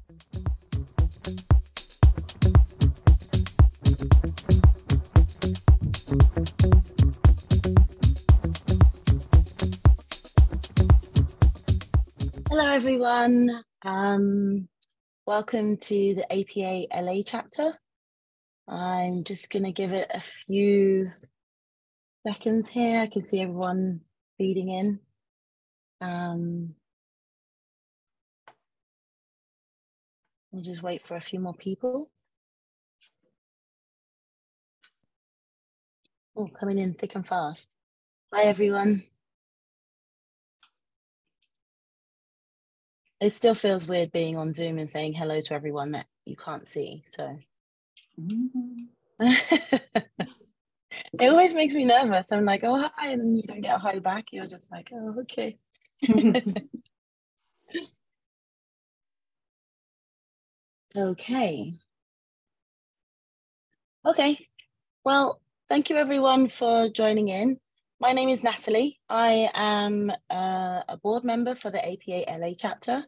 Hello, everyone. Welcome to the APA LA chapter. I'm just going to give it a few seconds here. I can see everyone feeding in. We'll just wait for a few more people. Oh, coming in thick and fast. Hi, everyone. It still feels weird being on Zoom and saying hello to everyone that you can't see, so. It always makes me nervous. I'm like, oh, hi, and then you don't get a hi back. You're just like, oh, okay. Okay. Well, thank you everyone for joining in. My name is Natalie. I am a board member for the APA LA chapter.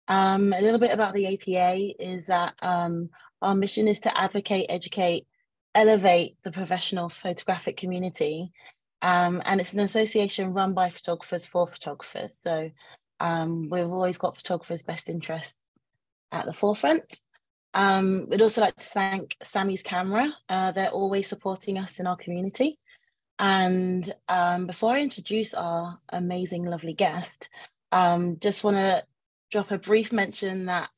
A little bit about the APA is that our mission is to advocate, educate, elevate the professional photographic community. And it's an association run by photographers for photographers. So we've always got photographers' best interests at the forefront. We'd also like to thank Sammy's Camera. They're always supporting us in our community. And before I introduce our amazing, lovely guest, just want to drop a brief mention that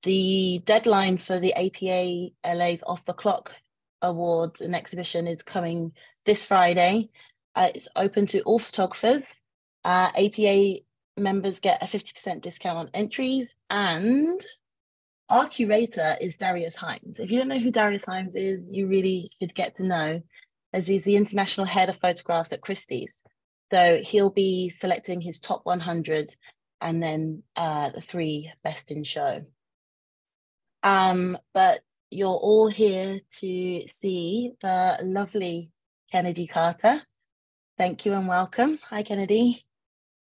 the deadline for the APA LA's Off the Clock Awards and exhibition is coming this Friday. It's open to all photographers. APA members get a 50% discount on entries, and our curator is Darius Himes. If you don't know who Darius Himes is, you really should get to know, as he's the international head of photographs at Christie's. So he'll be selecting his top 100 and then the 3 best in show. But you're all here to see the lovely Kennedy Carter. Thank you and welcome. Hi, Kennedy.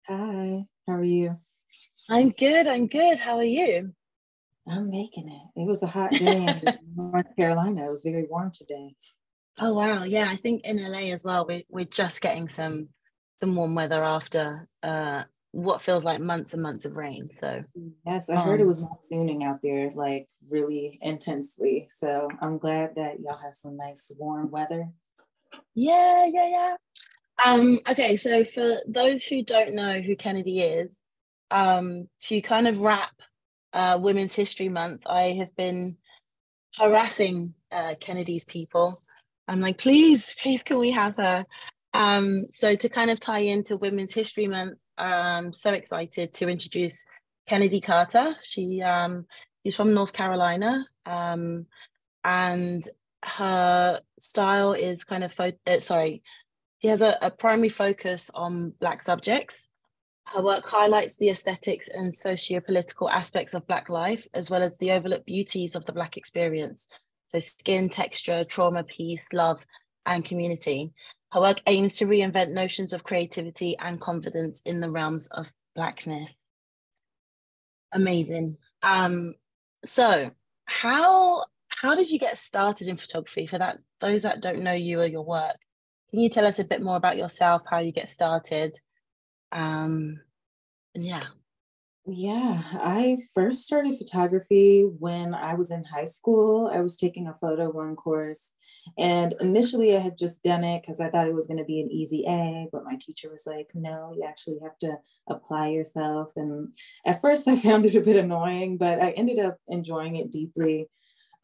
Hi, how are you? I'm good. How are you? I'm making it. It was a hot day in North Carolina. It was very warm today. Oh, wow. Yeah, I think in LA as well, we're just getting some warm weather after what feels like months and months of rain. So yes, I heard it was monsooning out there, like really intensely. So I'm glad that y'all have some nice warm weather. Yeah. Okay, so for those who don't know who Kennedy is, to kind of wrap Women's History Month, I have been harassing Kennedy's people. I'm like, please, can we have her? So to kind of tie into Women's History Month, I'm so excited to introduce Kennedy Carter. She's from North Carolina, and her style is kind of she has a primary focus on Black subjects. Her work highlights the aesthetics and socio-political aspects of Black life, as well as the overlooked beauties of the Black experience. So skin, texture, trauma, peace, love, and community. Her work aims to reinvent notions of creativity and confidence in the realms of Blackness. Amazing. So how did you get started in photography? For those that don't know you or your work, can you tell us a bit more about yourself, how you get started? Yeah, I first started photography when I was in high school. I was taking a photo one course, and initially I had just done it because I thought it was going to be an easy A, but my teacher was like, no, you actually have to apply yourself. And at first I found it a bit annoying, but I ended up enjoying it deeply.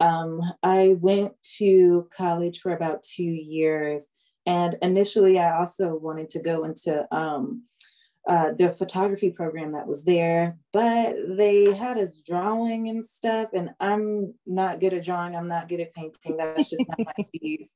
I went to college for about 2 years, and initially I also wanted to go into the photography program that was there, but they had us drawing and stuff, and I'm not good at drawing. I'm not good at painting. That's just not my piece.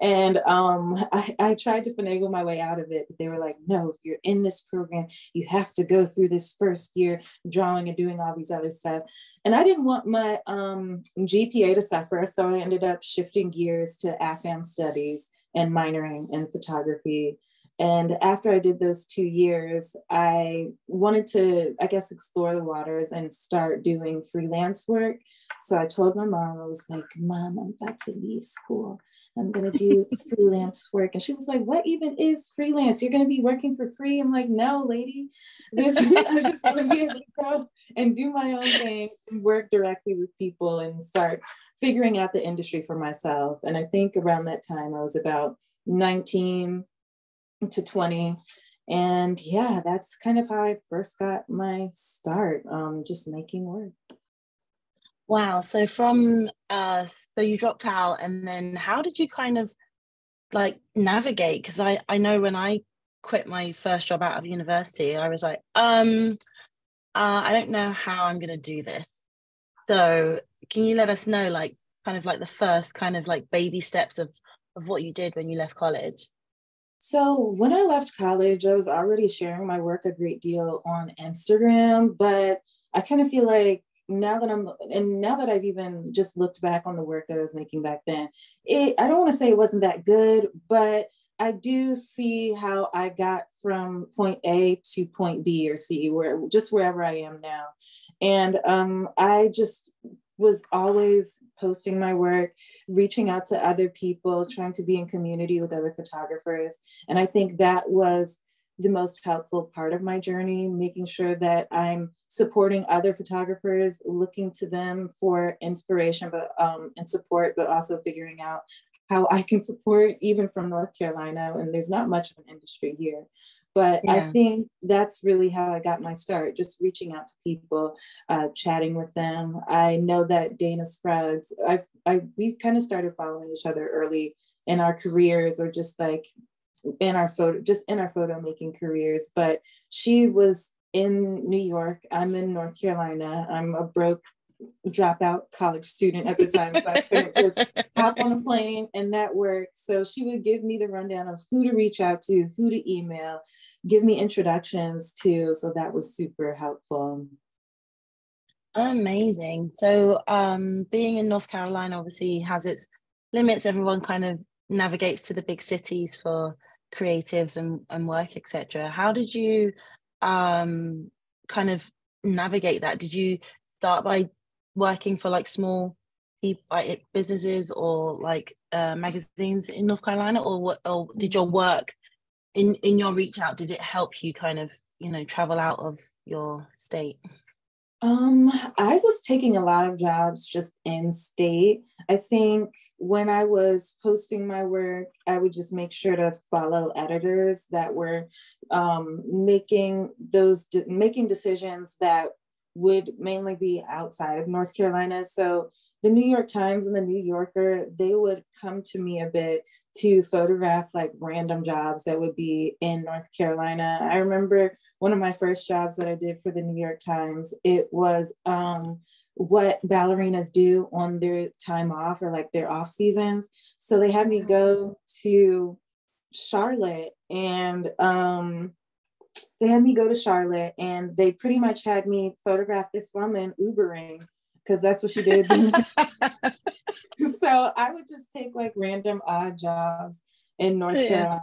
And I tried to finagle my way out of it, but they were like, no, if you're in this program, you have to go through this first year drawing and doing all these other stuff. And I didn't want my GPA to suffer, so I ended up shifting gears to AFAM studies and minoring in photography. And after I did those 2 years, I wanted to, I guess, explore the waters and start doing freelance work. So I told my mom, I was like, Mom, I'm about to leave school. I'm going to do freelance work. And she was like, what even is freelance? You're going to be working for free? I'm like, no, lady. I just want to be able to go and do my own thing and work directly with people and start figuring out the industry for myself. And I think around that time, I was about 19 to 20. And yeah, that's kind of how I first got my start, just making work. Wow. So from so you dropped out, and then how did you kind of like navigate? Because I know when I quit my first job out of university, I was like, I don't know how I'm gonna do this. So can you let us know like kind of like the first kind of like baby steps of what you did when you left college? So when I left college, I was already sharing my work a great deal on Instagram, but I kind of feel like now that I've even just looked back on the work that I was making back then, I don't want to say it wasn't that good, but I do see how I got from point A to point B or C, wherever I am now. And I just was always posting my work, reaching out to other people, trying to be in community with other photographers. And I think that was the most helpful part of my journey, making sure that I'm supporting other photographers, looking to them for inspiration and support, but also figuring out how I can support even from North Carolina. And there's not much of an industry here. But I Yeah. think that's really how I got my start, just reaching out to people, chatting with them. I know that Dana Scruggs, we kind of started following each other early in our careers, or just like in our photo making careers. But she was in New York. I'm in North Carolina. I'm a broke dropout college student at the time, so I couldn't just hop on a plane and network. So she would give me the rundown of who to reach out to, who to email, give me introductions to. So that was super helpful. Amazing. So being in North Carolina obviously has its limits. Everyone kind of navigates to the big cities for creatives and work, etc. How did you kind of navigate that? Did you start by working for like small like businesses or like magazines in North Carolina, or what, or did your work in your reach out, did it help you kind of, you know, travel out of your state? I was taking a lot of jobs just in state. I think when I was posting my work, I would just make sure to follow editors that were making decisions that would mainly be outside of North Carolina. So the New York Times and the New Yorker, they would come to me a bit to photograph like random jobs that would be in North Carolina. I remember one of my first jobs that I did for the New York Times, it was what ballerinas do on their time off, or like their off seasons. So they had me go to Charlotte, and they pretty much had me photograph this woman Ubering, because that's what she did. So I would just take like random odd jobs in North Yeah. Carolina,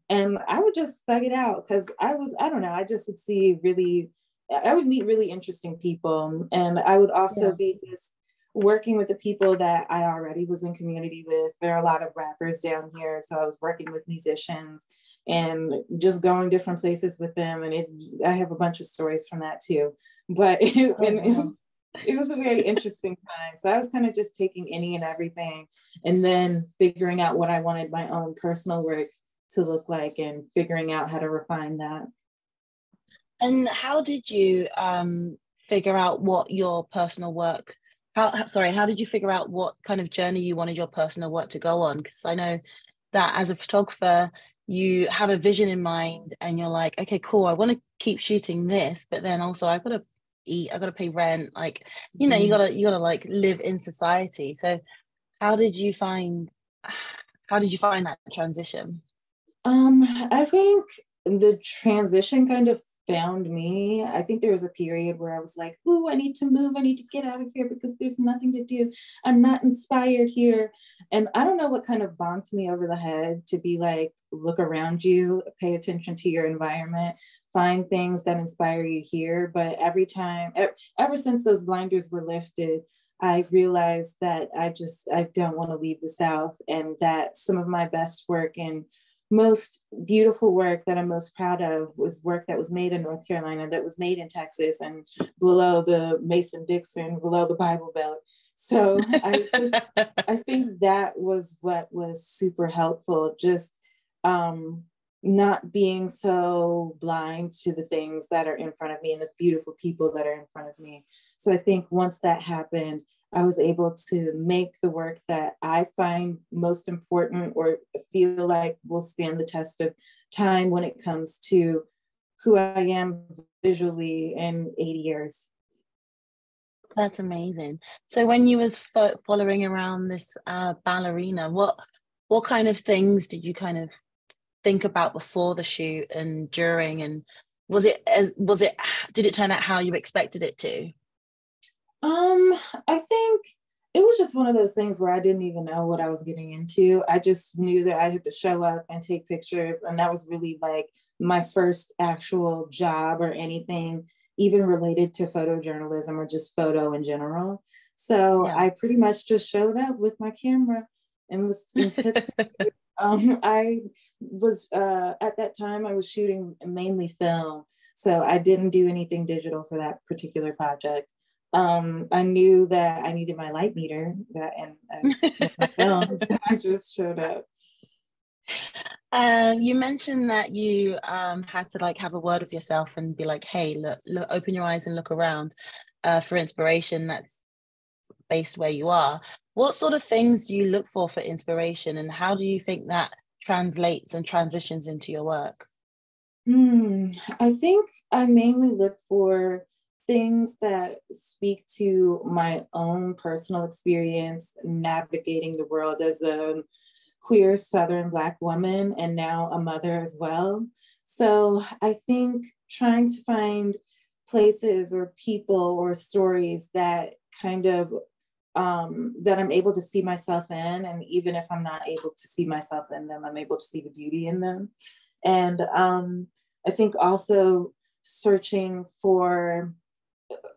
and I would just thug it out, because I don't know, I just I would meet really interesting people. And I would also Yeah. be just working with the people that I already was in community with. There are a lot of rappers down here. So I was working with musicians and just going different places with them. And I have a bunch of stories from that too. But it was a very interesting time. So I was kind of just taking any and everything, and then figuring out what I wanted my own personal work to look like, and figuring out how to refine that. And how did you figure out what your personal work, how did you figure out what kind of journey you wanted your personal work to go on? Because I know that as a photographer, you have a vision in mind and you're like, okay, cool, I want to keep shooting this, but then also I've got to eat, I've got to pay rent, like, you know, you gotta like live in society. So how did you find that transition? I think the transition kind of found me. I think there was a period where I was like, ooh, I need to move. I need to get out of here because there's nothing to do. I'm not inspired here. And I don't know what kind of bonked me over the head to be like, look around you, pay attention to your environment, find things that inspire you here. But every time, ever since those blinders were lifted, I realized that I don't want to leave the South, and that some of my best work and most beautiful work that I'm most proud of was work that was made in North Carolina, that was made in Texas and below the Mason-Dixon, below the Bible Belt. So I think that was what was super helpful, just not being so blind to the things that are in front of me and the beautiful people that are in front of me. So I think once that happened, I was able to make the work that I find most important or feel like will stand the test of time when it comes to who I am visually in 80 years. That's amazing. So when you was following around this ballerina, what kind of things did you kind of think about before the shoot and during, and did it turn out how you expected it to? I think it was just one of those things where I didn't even know what I was getting into. I just knew that I had to show up and take pictures, and that was really like my first actual job or anything even related to photojournalism or just photo in general. So Yeah. I pretty much just showed up with my camera and was I was at that time I was shooting mainly film, so I didn't do anything digital for that particular project. I knew that I needed my light meter that and my film, so I just showed up. You mentioned that you had to like have a word with yourself and be like, hey, look, open your eyes and look around for inspiration that's based where you are. What sort of things do you look for inspiration, and how do you think that translates and transitions into your work? I think I mainly look for things that speak to my own personal experience navigating the world as a queer Southern Black woman and now a mother as well. So I think trying to find places or people or stories that kind of that I'm able to see myself in, and even if I'm not able to see myself in them, I'm able to see the beauty in them. And I think also searching for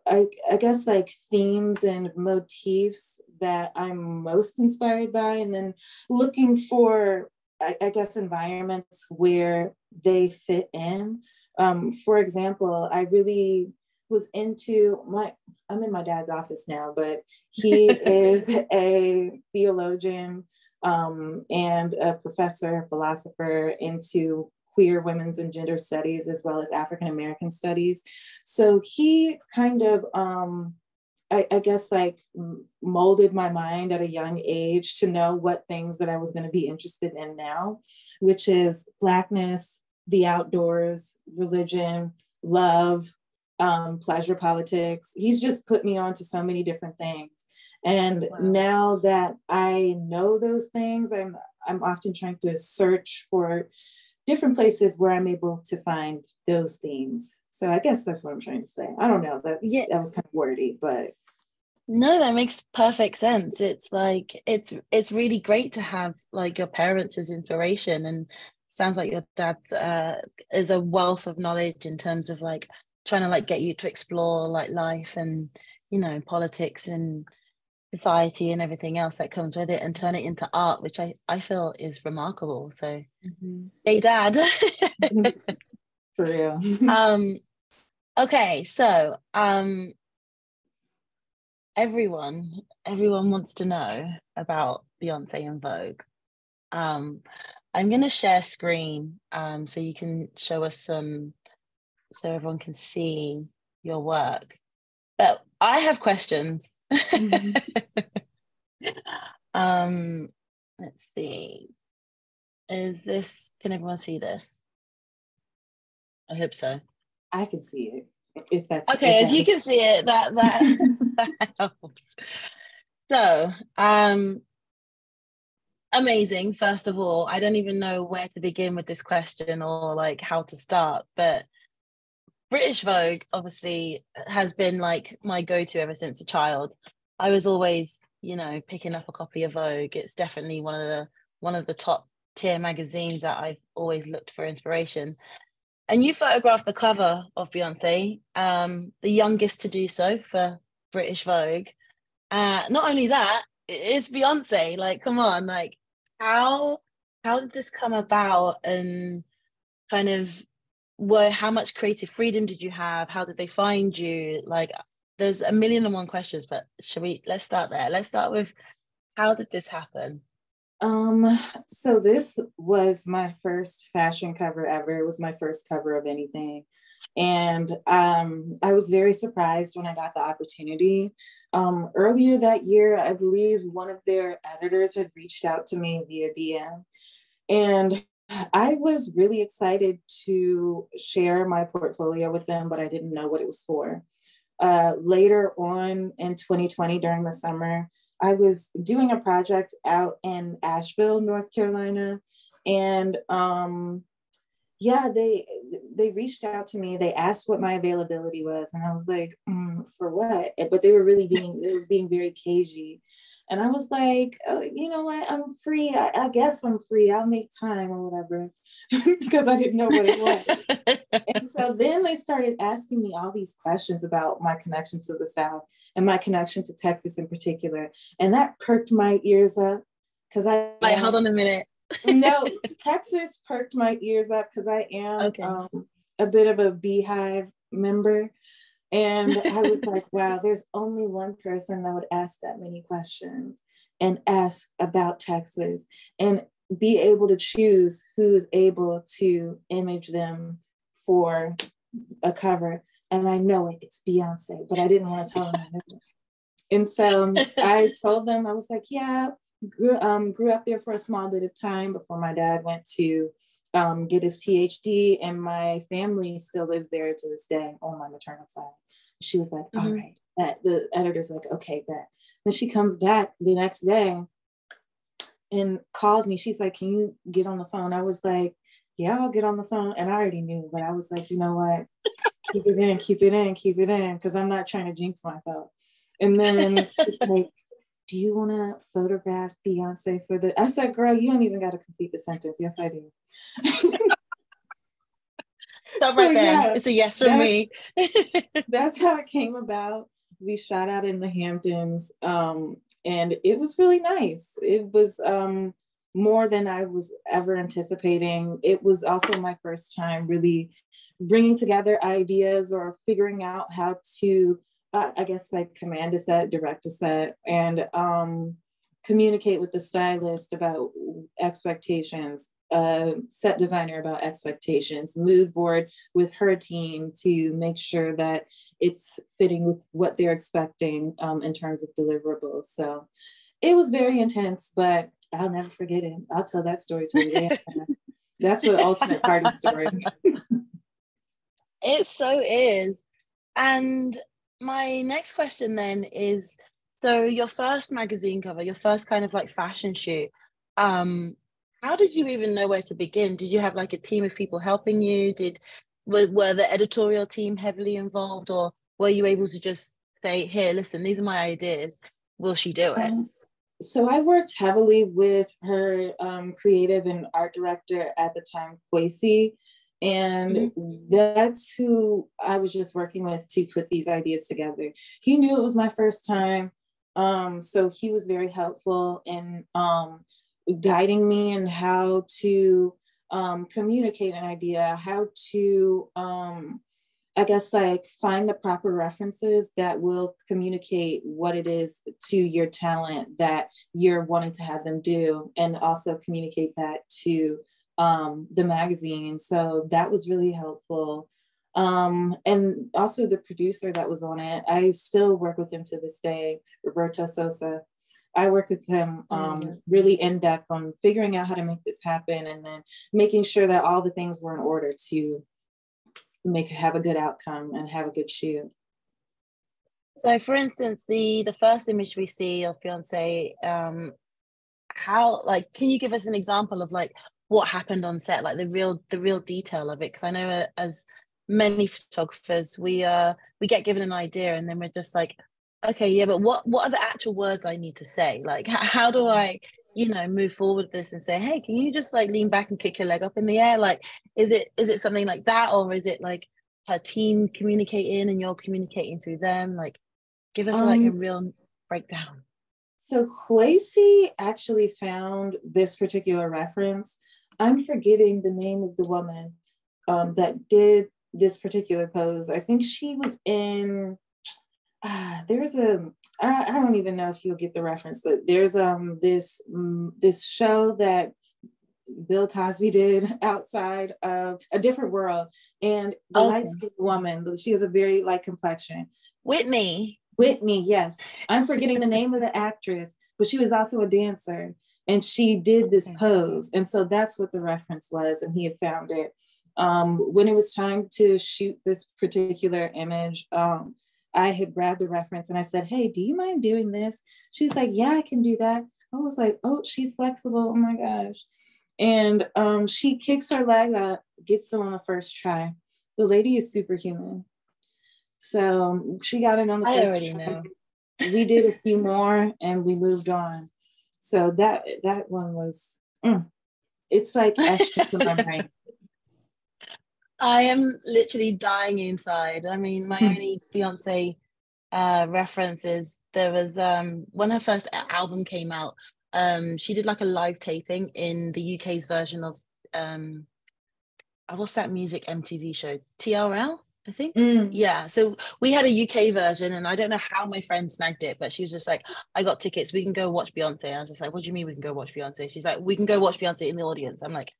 I guess like themes and motifs that I'm most inspired by, and then looking for, I guess, environments where they fit in. For example, I really was into I'm in my dad's office now, but he is a theologian and a professor, a philosopher into queer women's and gender studies as well as African American studies. So he kind of, I guess, like molded my mind at a young age to know what things that I was going to be interested in now, which is Blackness, the outdoors, religion, love, pleasure politics. He's just put me on to so many different things. And wow. Now that I know those things, I'm often trying to search for different places where I'm able to find those themes. So I guess that's what I'm trying to say. I don't know, that was kind of wordy, but no, that makes perfect sense. It's like it's really great to have like your parents as inspiration, and sounds like your dad is a wealth of knowledge in terms of like trying to like get you to explore like life and, you know, politics and society and everything else that comes with it, and turn it into art, which I feel is remarkable. So hey dad. For real. Okay, so everyone wants to know about Beyonce and Vogue. I'm gonna share screen so you can show us some, so everyone can see your work. But I have questions. Let's see. Can everyone see this? I hope so. I can see it. If that's okay, if you can see it, that that helps. So, amazing. First of all, I don't even know where to begin with this question or like how to start, but British Vogue obviously has been like my go-to ever since a child. I was always, picking up a copy of Vogue. It's definitely one of the top tier magazines that I've always looked for inspiration. And you photographed the cover of Beyonce, the youngest to do so for British Vogue. Not only that, it's Beyonce. Like, come on, like how how did this come about, and kind of how much creative freedom did you have? How did they find you? Like, there's a million and one questions, but let's start there. Let's start with, how did this happen? So this was my first fashion cover ever. It was my first cover of anything. And I was very surprised when I got the opportunity. Earlier that year, I believe one of their editors had reached out to me via DM. And I was really excited to share my portfolio with them, but I didn't know what it was for. Later on in 2020, during the summer, I was doing a project out in Asheville, North Carolina, and yeah, they reached out to me. They asked what my availability was, and I was like, for what? But they were being very cagey. And I was like, oh, you know what? I'm free. I guess I'm free. I'll make time or whatever, because I didn't know what it was. And so then they started asking me all these questions about my connection to the South and my connection to Texas in particular. And that perked my ears up, because Like, hold on a minute. no, Texas perked my ears up because I am Okay. a bit of a Beehive member. And I was like, wow, there's only one person that would ask that many questions and ask about Texas and be able to choose who's able to image them for a cover. And I know it's Beyonce, but I didn't want to tell them. And so I told them, I was like, yeah, grew up there for a small bit of time before my dad went to get his PhD, and my family still lives there to this day on my maternal side. She was like, all right. The editor's like, okay, bet. Then she comes back the next day and calls me. She's like, can you get on the phone? I was like, yeah, I'll get on the phone. And I already knew, but I was like, you know what? Keep it in, because I'm not trying to jinx myself. And then she's like, do you want to photograph Beyonce for the... I said, girl, you don't even got to complete the sentence. Yes, I do. Stop right there. Yeah, it's a yes from me. That's how it came about. We shot out in the Hamptons, and it was really nice. It was more than I was ever anticipating. It was also my first time really bringing together ideas or figuring out how to, I guess, like command a set, direct a set, and communicate with the stylist about expectations, set designer about expectations, mood board with her team to make sure that it's fitting with what they're expecting in terms of deliverables. So it was very intense, but I'll never forget it. I'll tell that story to you. That's the ultimate party story. It so is. And my next question then is, so your first magazine cover, your first kind of like fashion shoot, how did you even know where to begin? Did you have like a team of people helping you? Were the editorial team heavily involved, or were you able to just say, here, listen, these are my ideas, will she do it? So I worked heavily with her creative and art director at the time, Kwesi, and that's who I was just working with to put these ideas together. He knew it was my first time, so he was very helpful in guiding me in how to communicate an idea, how to I guess like find the proper references that will communicate what it is to your talent that you're wanting to have them do, and also communicate that to the magazine. So that was really helpful. And also the producer that was on it, I still work with him to this day, Roberto Sosa. I work with him really in depth on figuring out how to make this happen, and then making sure that all the things were in order to have a good outcome and have a good shoot. So for instance, the first image we see of Beyonce, how, like, can you give us an example of like what happened on set, like the real detail of it? Because I know as many photographers, we get given an idea and then we're just like, okay, yeah, but what are the actual words I need to say? Like, how do I, move forward with this and say, hey, can you just like lean back and kick your leg up in the air? Like, is it something like that, or is it like her team communicating and you're communicating through them? Like, give us like a real breakdown. So Kwesi actually found this particular reference. I'm forgetting the name of the woman that did this particular pose. I think she was in, there's I don't even know if you'll get the reference, but there's this show that Bill Cosby did outside of A Different World, and the light-skinned woman, she has a very light complexion. Whitney, yes. I'm forgetting the name of the actress, but she was also a dancer, and she did this pose. And so that's what the reference was, and he had found it. When it was time to shoot this particular image, I had grabbed the reference and I said, hey, do you mind doing this? She was like, yeah, I can do that. I was like, oh, she's flexible. Oh my gosh. And she kicks her leg up, gets it on the first try. The lady is superhuman. So she got it on the first try. Know. We did a few more and we moved on. So that one was, it's like extra to my brain. I am literally dying inside. I mean, my only Beyonce reference is there was when her first album came out, she did like a live taping in the UK's version of what's that music MTV show? TRL, I think. Yeah. So we had a UK version, and I don't know how my friend snagged it, but she was just like, I got tickets, we can go watch Beyonce. I was just like, what do you mean we can go watch Beyonce? She's like, we can go watch Beyonce in the audience. I'm like,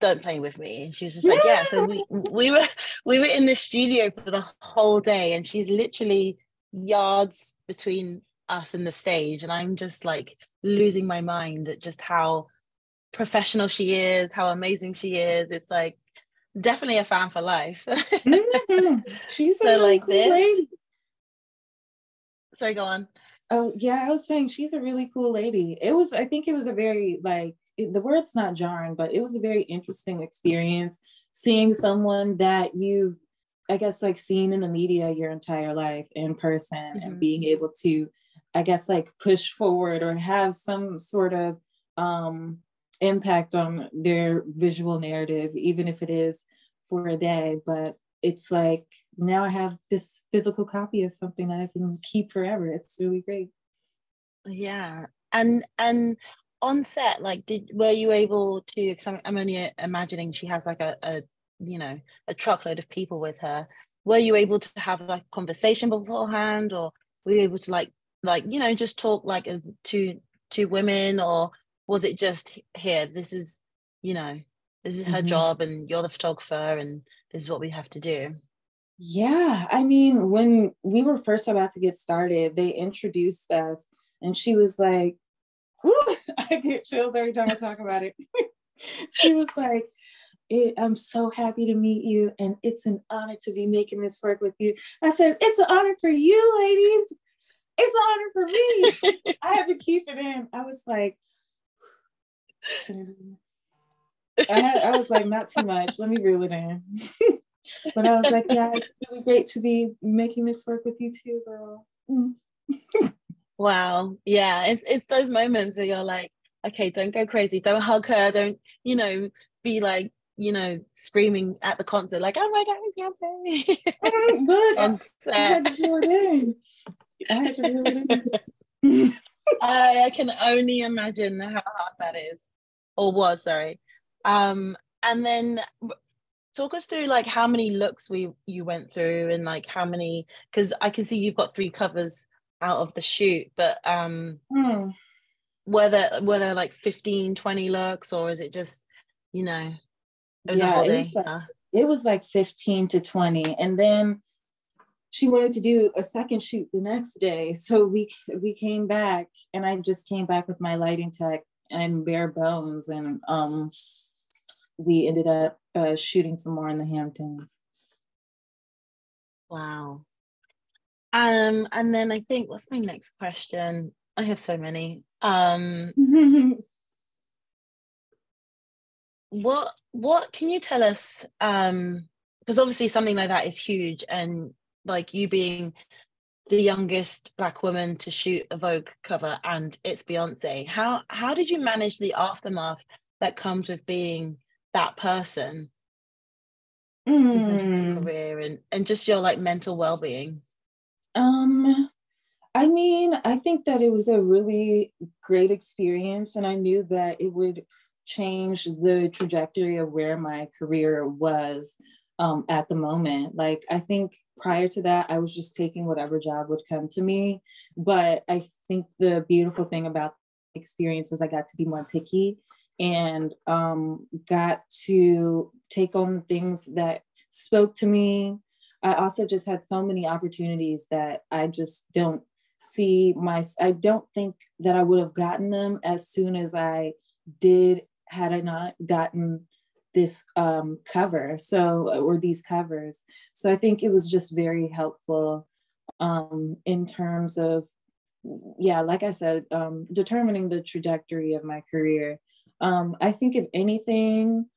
don't play with me. And she was just like, yeah. So we were in the studio for the whole day, and she's literally yards between us and the stage, and I'm just like losing my mind at just how professional she is, how amazing she is. It's like definitely a fan for life. She's so like cool this lady. Sorry, go on. Oh yeah, I was saying she's a really cool lady. I think it was a very the word's not jarring, but it was a very interesting experience seeing someone that you've, I guess, like seen in the media your entire life in person, and being able to, I guess, like push forward or have some sort of impact on their visual narrative, even if it is for a day. But it's like, now I have this physical copy of something that I can keep forever. It's really great. Yeah. And on set, like, were you able to, because I'm only imagining she has like a truckload of people with her. Were you able to have like a conversation beforehand, or were you able to like just talk like as two women, or was it just, here, this is her job and you're the photographer and this is what we have to do? Yeah, I mean, when we were first about to get started, they introduced us, and she was like, whew, I get chills every time I talk about it. She was like, I'm so happy to meet you, and it's an honor to be making this work with you. I said, it's an honor for you, ladies. It's an honor for me. I had to keep it in. I was like, I was like, not too much. Let me reel it in. But I was like, yeah, it's really great to be making this work with you too, girl. Wow. Yeah. It's those moments where you're like, okay, don't go crazy. Don't hug her. Don't, be like, screaming at the concert, like, oh my God, it's Beyonce. But I had to do it in. I can only imagine how hard that is, or was, sorry. And then talk us through like how many looks you went through, and like how many, because I can see you've got 3 covers out of the shoot, but were there like 15, 20 looks, or is it just, it was a whole day? It was like 15 to 20, and then she wanted to do a second shoot the next day, so we came back, and I just came back with my lighting tech and bare bones, and we ended up shooting some more in the Hamptons. Wow. And then I think, what's my next question? I have so many. What can you tell us because obviously something like that is huge, and like you being the youngest Black woman to shoot a Vogue cover, and it's Beyonce. How did you manage the aftermath that comes with being that person in terms of your career and just your like mental well-being? I mean, I think that it was a really great experience, and I knew that it would change the trajectory of where my career was at the moment. Like, I think prior to that, I was just taking whatever job would come to me. But I think the beautiful thing about the experience was I got to be more picky and got to take on things that spoke to me. I also just had so many opportunities that I just don't I don't think that I would have gotten them as soon as I did had I not gotten this cover, or these covers. So I think it was just very helpful in terms of, yeah, like I said, determining the trajectory of my career. I think if anything,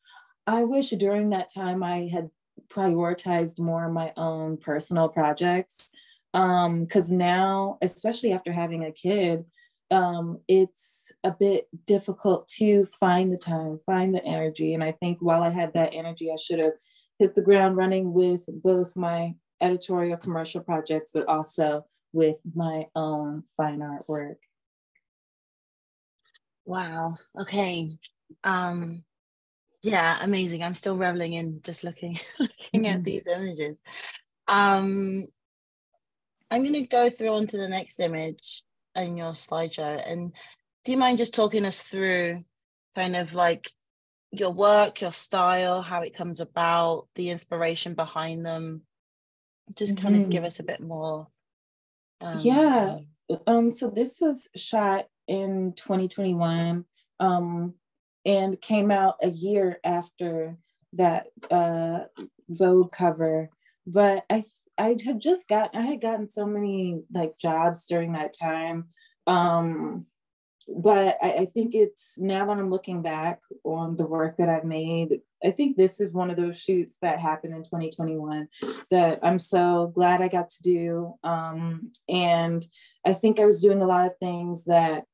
I wish during that time I had prioritized more my own personal projects. Because now, especially after having a kid, it's a bit difficult to find the time, find the energy. And I think while I had that energy, I should have hit the ground running with both my editorial commercial projects, but also with my own fine art work. Wow. Okay. Yeah, amazing. I'm still reveling in just looking at these images. I'm going to go through onto the next image in your slideshow. And do you mind just talking us through kind of like your work, your style, how it comes about, the inspiration behind them? Just kind of give us a bit more. Yeah. So this was shot in 2021 and came out a year after that Vogue cover. But I had gotten so many like jobs during that time. But I think it's now that I'm looking back on the work that I've made, I think this is one of those shoots that happened in 2021 that I'm so glad I got to do. And I think I was doing a lot of things that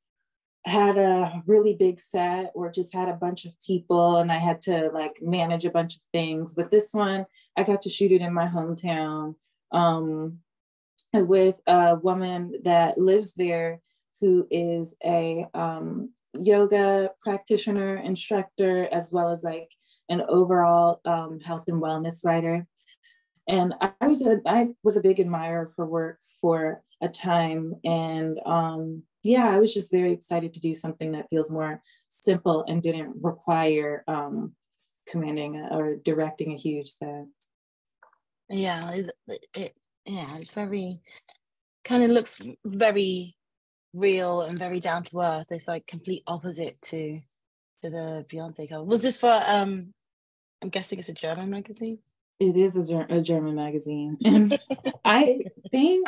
had a really big set or just had a bunch of people and I had to like manage a bunch of things. But this one, I got to shoot it in my hometown with a woman that lives there who is a yoga practitioner, instructor, as well as like an overall health and wellness writer. And I was a big admirer of her work for a time. And yeah, I was just very excited to do something that feels more simple and didn't require commanding or directing a huge set. Yeah, it's very, kind of looks very real and very down to earth. It's like complete opposite to the Beyonce cover. Was this for I'm guessing it's a German magazine? It is a German magazine. And I think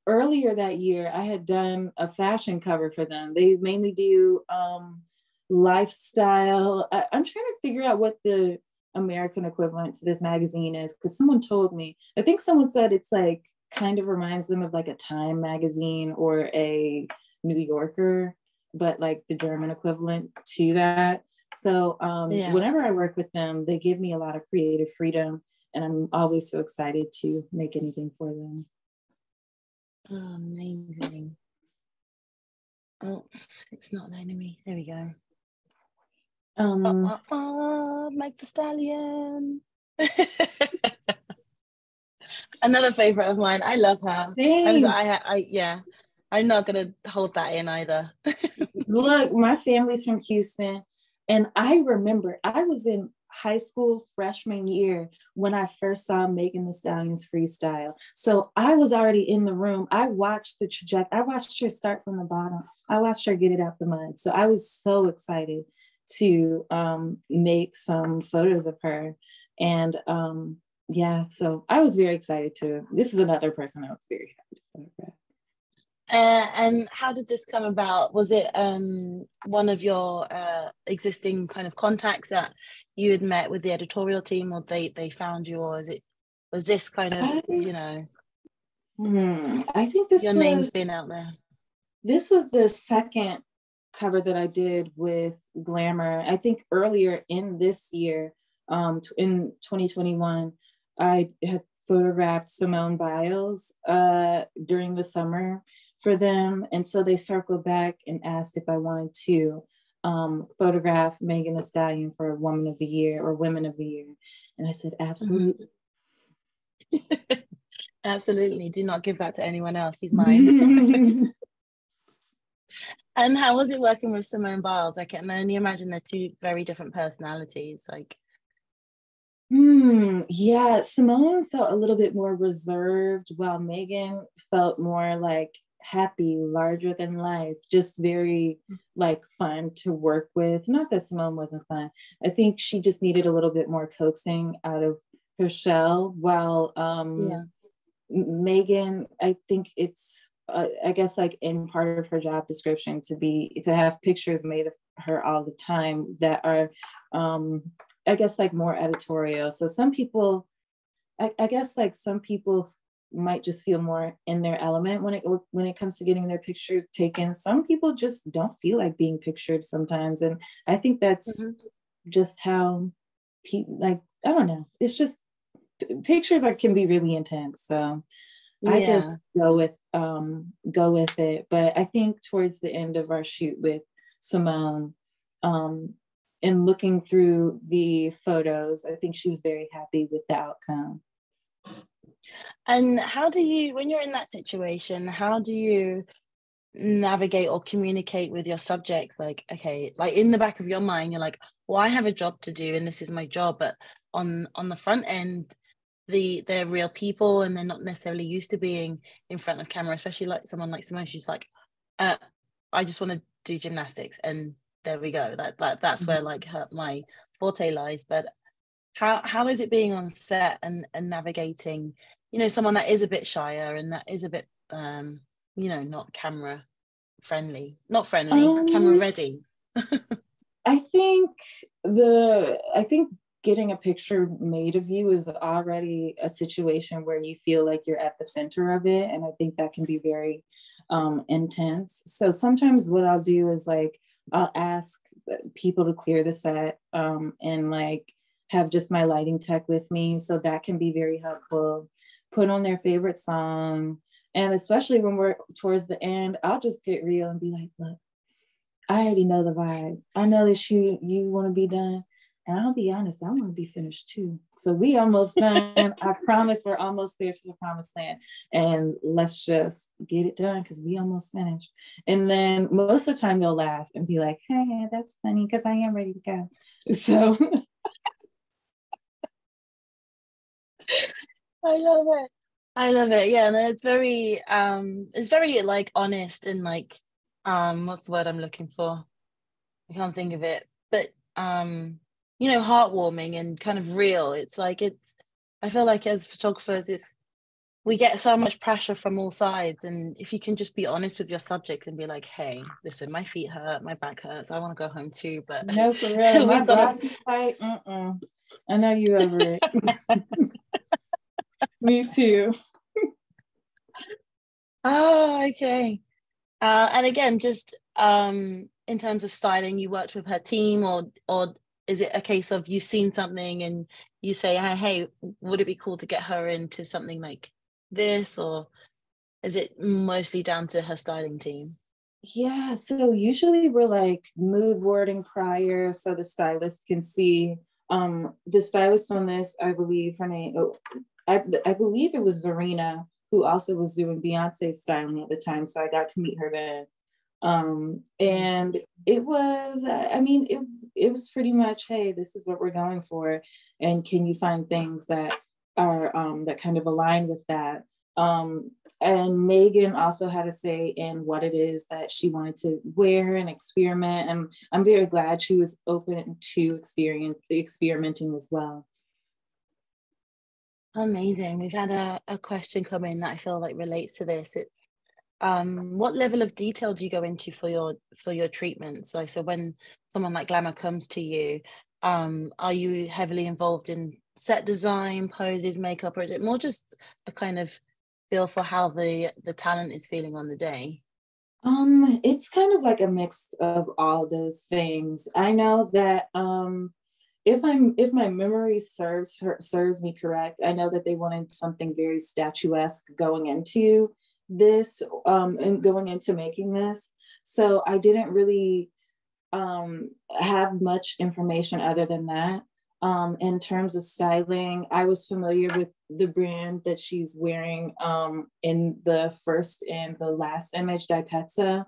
earlier that year I had done a fashion cover for them. They mainly do lifestyle. I'm trying to figure out what the American equivalent to this magazine is, because someone told me, I think someone said it's like kind of reminds them of like a Time magazine or a New Yorker, but like the German equivalent to that. So whenever I work with them, they give me a lot of creative freedom, and I'm always so excited to make anything for them. Oh, amazing. Oh, it's not letting me. There we go. Meg Thee Stallion. Another favorite of mine. I love her. Yeah. I'm not gonna hold that in either. Look, my family's from Houston, and I remember I was in high school freshman year when I first saw Megan Thee Stallion's freestyle. So I was already in the room. I watched the trajectory. I watched her start from the bottom. I watched her get it out the mud. So I was so excited to make some photos of her. And yeah, so I was very excited to. This is another person I was very happy to photograph. And how did this come about? Was it one of your existing kind of contacts that you had met with the editorial team, or they found you, or was this kind of, you know, I think your name's been out there? this was the second cover that I did with Glamour. I think earlier in this year, in 2021, I had photographed Simone Biles during the summer for them. And so they circled back and asked if I wanted to photograph Megan Thee Stallion for Woman of the Year or Women of the Year. And I said, absolutely. Absolutely. Do not give that to anyone else. She's mine. And how was it working with Simone Biles? I can only imagine they're two very different personalities. Like, yeah, Simone felt a little bit more reserved, while Megan felt more like happy, larger than life, just very like fun to work with. Not that Simone wasn't fun. I think she just needed a little bit more coaxing out of her shell, while Megan, I think it's I guess like in part of her job description to have pictures made of her all the time that are I guess like more editorial. So some people, I guess like some people might just feel more in their element when it comes to getting their pictures taken. Some people just don't feel like being pictured sometimes, and I think that's just how people, like, I don't know. It's just pictures can be really intense. So I just go with it. But I think towards the end of our shoot with Simone, and looking through the photos, I think she was very happy with the outcome. And how do you, when you're in that situation, how do you navigate or communicate with your subjects? Like, okay, like in the back of your mind, you're like, well, I have a job to do and this is my job. But on the front end, they're real people and they're not necessarily used to being in front of camera, especially like someone like Simone. She's like, I just want to do gymnastics, and there we go. That's where like my forte lies. But how is it being on set and navigating, you know, someone that is a bit shyer and that is a bit you know, not camera friendly, camera ready? I think getting a picture made of you is already a situation where you feel like you're at the center of it. And I think that can be very intense. So sometimes what I'll do is like, I'll ask people to clear the set and like have just my lighting tech with me. So that can be very helpful. Put on their favorite song. And especially when we're towards the end, I'll just get real and be like, look, I already know the vibe. I know that you want to be done. And I'll be honest, I want to be finished too. So we almost done. I promise we're almost there to the promised land. And let's just get it done because we almost finished. And then most of the time they'll laugh and be like, hey, that's funny because I am ready to go. So I love it. I love it. Yeah, no, it's very like honest and like what's the word I'm looking for? I can't think of it. But you know, heartwarming and kind of real. It's like I feel like as photographers we get so much pressure from all sides, and if you can just be honest with your subjects and be like, hey, listen, my feet hurt, my back hurts, I want to go home too, but no, for real, my body's tight. I know you over it. Me too. Oh, okay. And again, just in terms of styling, you worked with her team, or is it a case of you've seen something and you say, hey, would it be cool to get her into something like this, or is it mostly down to her styling team? Yeah, so usually we're like mood boarding prior so the stylist can see. The stylist on this, I believe her name, I believe it was Zarina, who also was doing Beyonce's styling at the time. So I got to meet her then. And it was, I mean, it was pretty much, hey, this is what we're going for. And can you find things that are, that kind of align with that? And Megan also had a say in what it is that she wanted to wear and experiment. And I'm very glad she was open to experimenting as well. Amazing. We've had a question come in that I feel like relates to this. It's what level of detail do you go into for your treatments? So when someone like Glamour comes to you, are you heavily involved in set design, poses, makeup, or is it more just a kind of feel for how the talent is feeling on the day? It's kind of like a mix of all those things. I know that if my memory serves me correct, I know that they wanted something very statuesque going into this and going into making this. So I didn't really have much information other than that. In terms of styling, I was familiar with the brand that she's wearing in the first and the last image, Dipetza,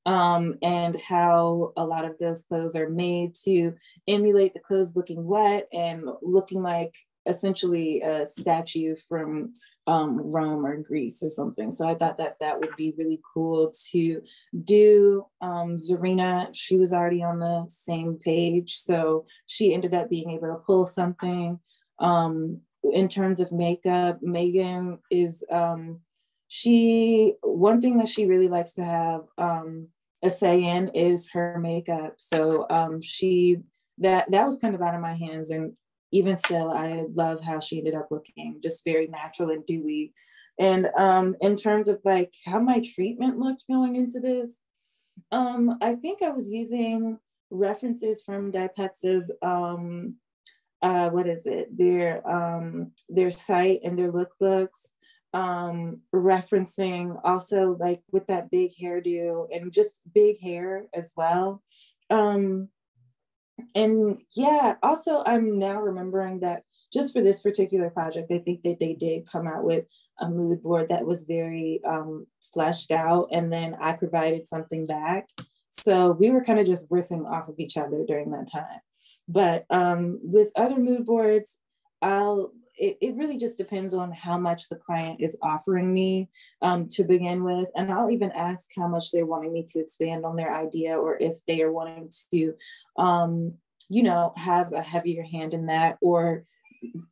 and how a lot of those clothes are made to emulate the clothes looking wet and looking like essentially a statue from Rome or Greece or something. So I thought that that would be really cool to do. Zarina, she was already on the same page, so she ended up being able to pull something. In terms of makeup, Megan is she one thing that she really likes to have a say in is her makeup. So she that was kind of out of my hands, and even still, I love how she ended up looking, just very natural and dewy. And in terms of like how my treatment looked going into this, I think I was using references from Dipex's what is it, their site and their lookbooks, referencing also like with that big hairdo and just big hair as well. And yeah, also I'm now remembering that just for this particular project, I think that they did come out with a mood board that was very fleshed out, and then I provided something back. So we were kind of just riffing off of each other during that time. But with other mood boards, it really just depends on how much the client is offering me to begin with. And I'll even ask how much they're wanting me to expand on their idea, or if they are wanting to, have a heavier hand in that, or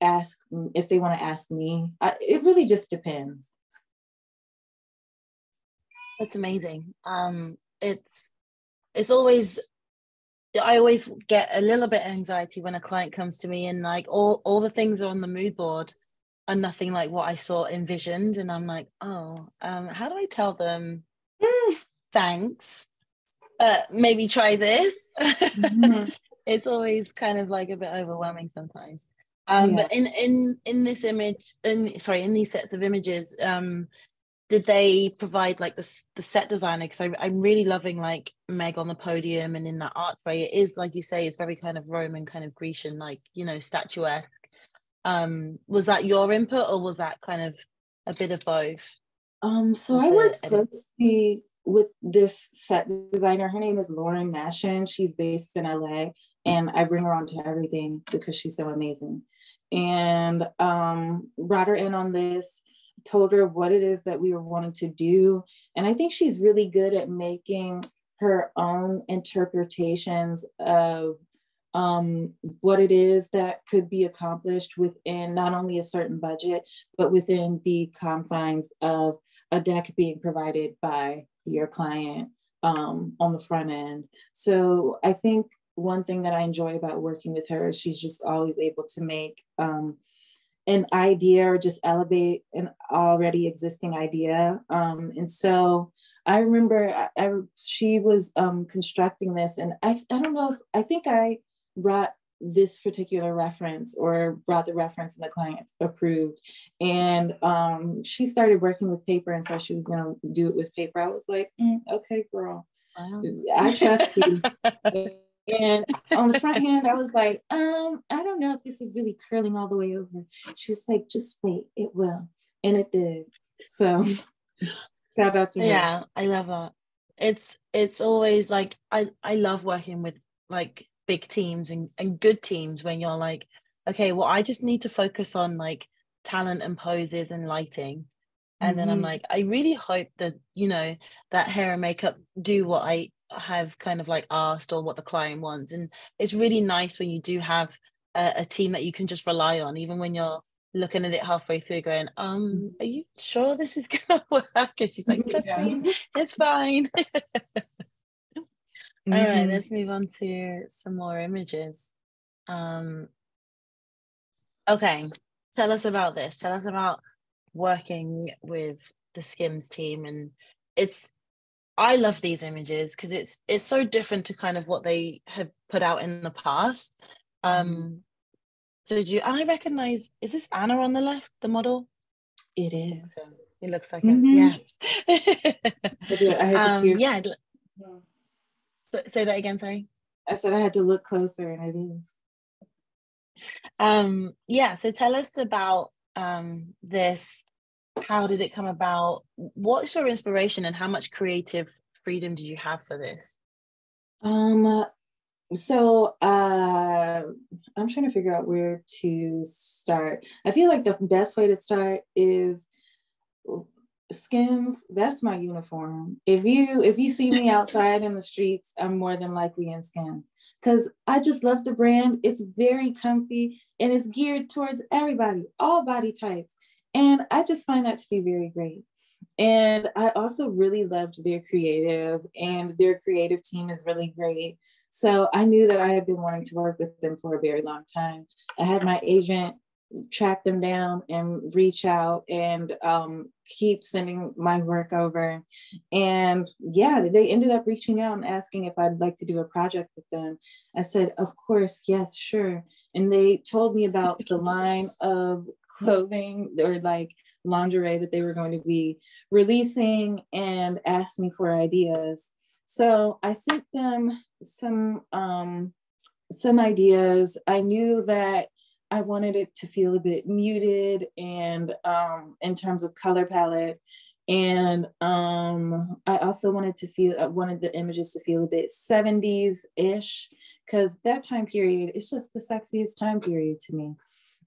ask if they want to ask me. It really just depends. That's amazing. It's always, I always get a little bit of anxiety when a client comes to me and like all the things are on the mood board are nothing like what I saw envisioned, and I'm like, oh, how do I tell them thanks, maybe try this? Mm-hmm. It's always kind of like a bit overwhelming sometimes. Yeah. But in this image, in these sets of images, did they provide like the set designer? Because I'm really loving like Meg on the podium and in that archway. It is, like you say, it's very kind of Roman, kind of Grecian, like, statuesque. Was that your input, or was that kind of a bit of both So with I the worked edit? closely with this set designer. Her name is Lauren Mashin. She's based in LA, and I bring her on to everything because she's so amazing. And brought her in on this, told her what it is that we were wanting to do. And I think she's really good at making her own interpretations of what it is that could be accomplished within not only a certain budget, but within the confines of a deck being provided by your client on the front end. So I think one thing that I enjoy about working with her is she's just always able to make an idea or just elevate an already existing idea. And so I remember she was constructing this, and I don't know if I think I brought this particular reference or brought the reference and the client approved. And she started working with paper and said she was going to do it with paper. I was like, okay, girl, Wow. I trust you. And on the front hand, I was like, I don't know if this is really curling all the way over. She was like, just wait, it will. And it did. So shout out to her. Yeah, I love that. It's always like I love working with like big teams and good teams when you're like, okay, well, I just need to focus on like talent and poses and lighting. And then I'm Mm-hmm. like, I really hope that, that hair and makeup do what I have kind of like asked or what the client wants. And it's really nice when you do have a team that you can just rely on, even when you're looking at it halfway through going, are you sure this is gonna work? And she's like, trust me, Yes. it's fine. All right, Mm-hmm. let's move on to some more images. Um, okay, tell us about this. Tell us about working with the Skims team. And I love these images because it's so different to kind of what they have put out in the past. Mm-hmm. And I recognize, is this Anna on the left, the model? It I think so. is. It looks like her. Mm-hmm. Yes. I had to peer. Yeah. So say that again, sorry. I said I had to look closer, and it is. Yeah, so tell us about this. How did it come about? What's your inspiration and how much creative freedom do you have for this? Um, so I'm trying to figure out where to start. I feel like the best way to start is Skims. That's my uniform. If you see me outside in the streets, I'm more than likely in Skims because I just love the brand. It's very comfy and it's geared towards everybody, all body types. And I just find that to be very great. And I also really loved their creative, and their creative team is really great. So I knew that I had been wanting to work with them for a very long time. I had my agent track them down and reach out and keep sending my work over. And yeah, they ended up reaching out and asking if I'd like to do a project with them. I said, of course, yes, sure. And they told me about the line of clothing or like lingerie that they were going to be releasing and asked me for ideas. So I sent them some ideas. I knew that I wanted it to feel a bit muted and in terms of color palette. And I also wanted the images to feel a bit 70s ish, because that time period is just the sexiest time period to me.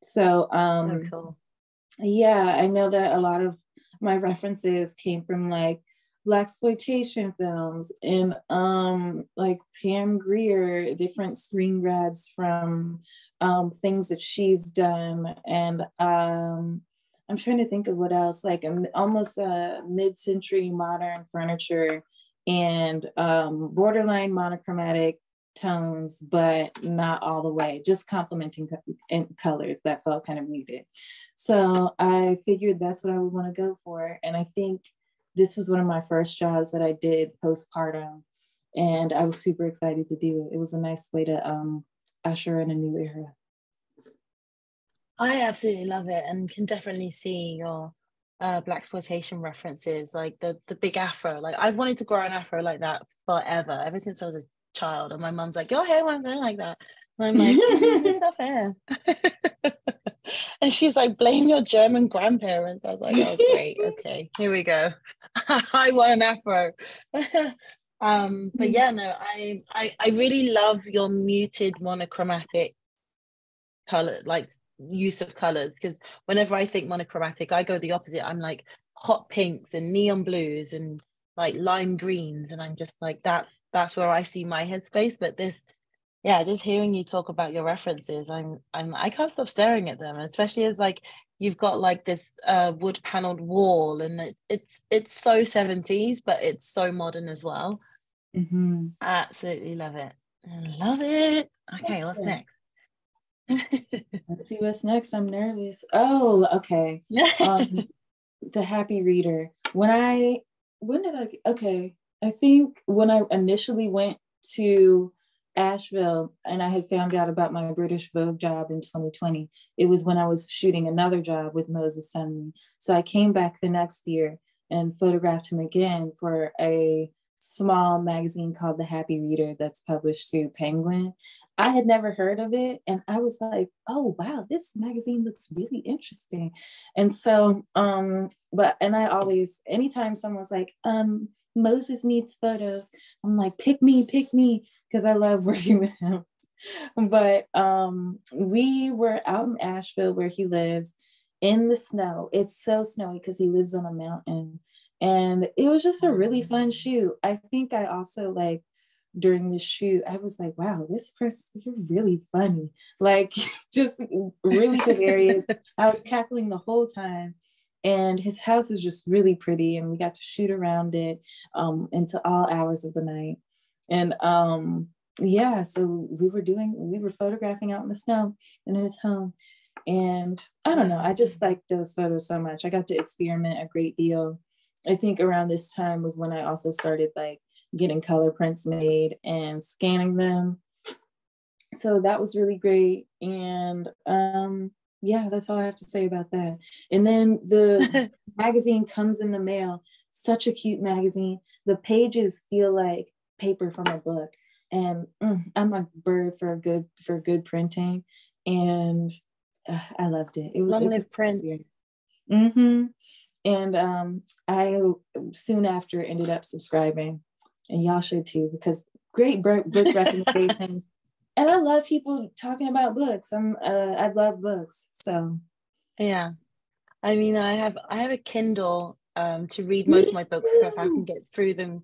So So cool. yeah, I know that a lot of my references came from like blaxploitation films and like Pam Grier, different screen grabs from things that she's done. And I'm trying to think of what else, like almost mid-century modern furniture and borderline monochromatic tones, but not all the way, just complementing colors that felt kind of muted. So I figured that's what I would want to go for. And I think this was one of my first jobs that I did postpartum. And I was super excited to do it. It was a nice way to usher in a new era. I absolutely love it and can definitely see your blaxploitation references, like the big afro. Like I've wanted to grow an afro like that forever, ever since I was a child. And my mum's like, your hair won't go like that. And I'm like, it's not fair. And she's like, blame your German grandparents. I was like, oh great, okay, here we go. I want an afro. But yeah, no, I really love your muted monochromatic color, like use of colors, because whenever I think monochromatic, I go the opposite. I'm like hot pinks and neon blues and like lime greens, and I'm just like that's where I see my headspace. But this, yeah, just hearing you talk about your references, I can't stop staring at them, especially as like you've got like this wood paneled wall, and it's so 70s, but it's so modern as well. Mm-hmm. Absolutely love it. I love it. Okay, what's Yeah. next? Let's see what's next. I'm nervous. Oh, okay. The Happy Reader. Okay. I think when I initially went to Asheville and I had found out about my British Vogue job in 2020, it was when I was shooting another job with Moses Sumney. So I came back the next year and photographed him again for a small magazine called The Happy Reader that's published through Penguin. I had never heard of it, and I was like, oh wow, this magazine looks really interesting. And so and I always, anytime someone's like, Moses needs photos, I'm like, pick me, because I love working with him. But we were out in Asheville where he lives in the snow. It's so snowy because he lives on a mountain. And it was just a really fun shoot. I think I also like during the shoot, I was like, wow, this person, you're really funny. Like, just really hilarious. I was cackling the whole time. And his house is just really pretty. And we got to shoot around it into all hours of the night. And yeah, so we were photographing out in the snow in his home. And I don't know, I just like those photos so much. I got to experiment a great deal. I think around this time was when I also started like getting color prints made and scanning them. So that was really great. And yeah, that's all I have to say about that. And then the magazine comes in the mail. Such a cute magazine. The pages feel like paper from a book. And I'm a bird for good printing. And I loved it. It was long live print. Mm-hmm. And I soon after ended up subscribing, and y'all should too, because great book recommendations. And I love people talking about books. I love books. So yeah, I mean, I have a Kindle to read most of my books because I can get through them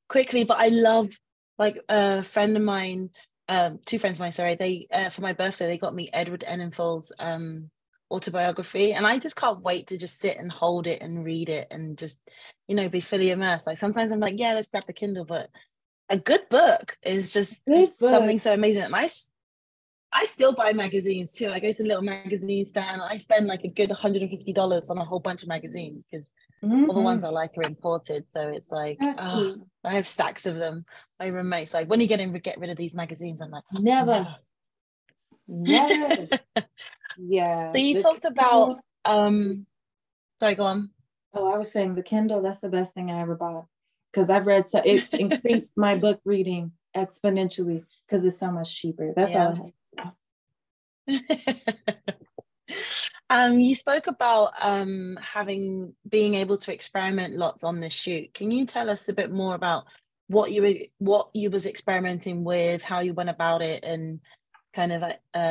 quickly. But I love, like, a friend of mine, two friends of mine, sorry, they for my birthday they got me Edward Enninful's autobiography, and I just can't wait to just sit and hold it and read it and just, you know, be fully immersed. Like, sometimes I'm like, yeah, let's grab the Kindle, but a good book is just something so amazing. And I still buy magazines too. I go to little magazine stand. I spend like a good $150 on a whole bunch of magazines because all the ones I like are imported. So it's like, I have stacks of them. My roommate's like, when are you going to get rid of these magazines? I'm like, never. Yeah. So you talked about sorry, go on. Oh, I was saying the Kindle, that's the best thing I ever bought, because I've read, so it's increased my book reading exponentially because it's so much cheaper. That's all I have. You spoke about being able to experiment lots on this shoot. Can you tell us a bit more about what you was experimenting with, how you went about it, and kind of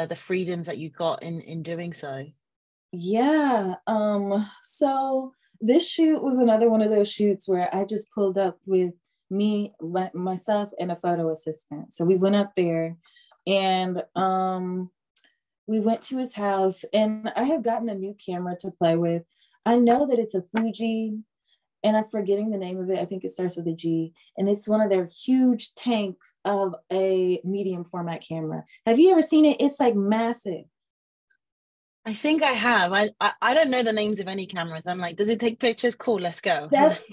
the freedoms that you got in doing so? Yeah. So this shoot was another one of those shoots where I just pulled up with myself and a photo assistant. So we went up there, and we went to his house, and I have gotten a new camera to play with. I know that it's a Fuji, and I'm forgetting the name of it. I think it starts with a G, and it's one of their huge tanks of a medium format camera. Have you ever seen it? It's like massive. I think I have. I don't know the names of any cameras. I'm like, does it take pictures? Cool, let's go. That's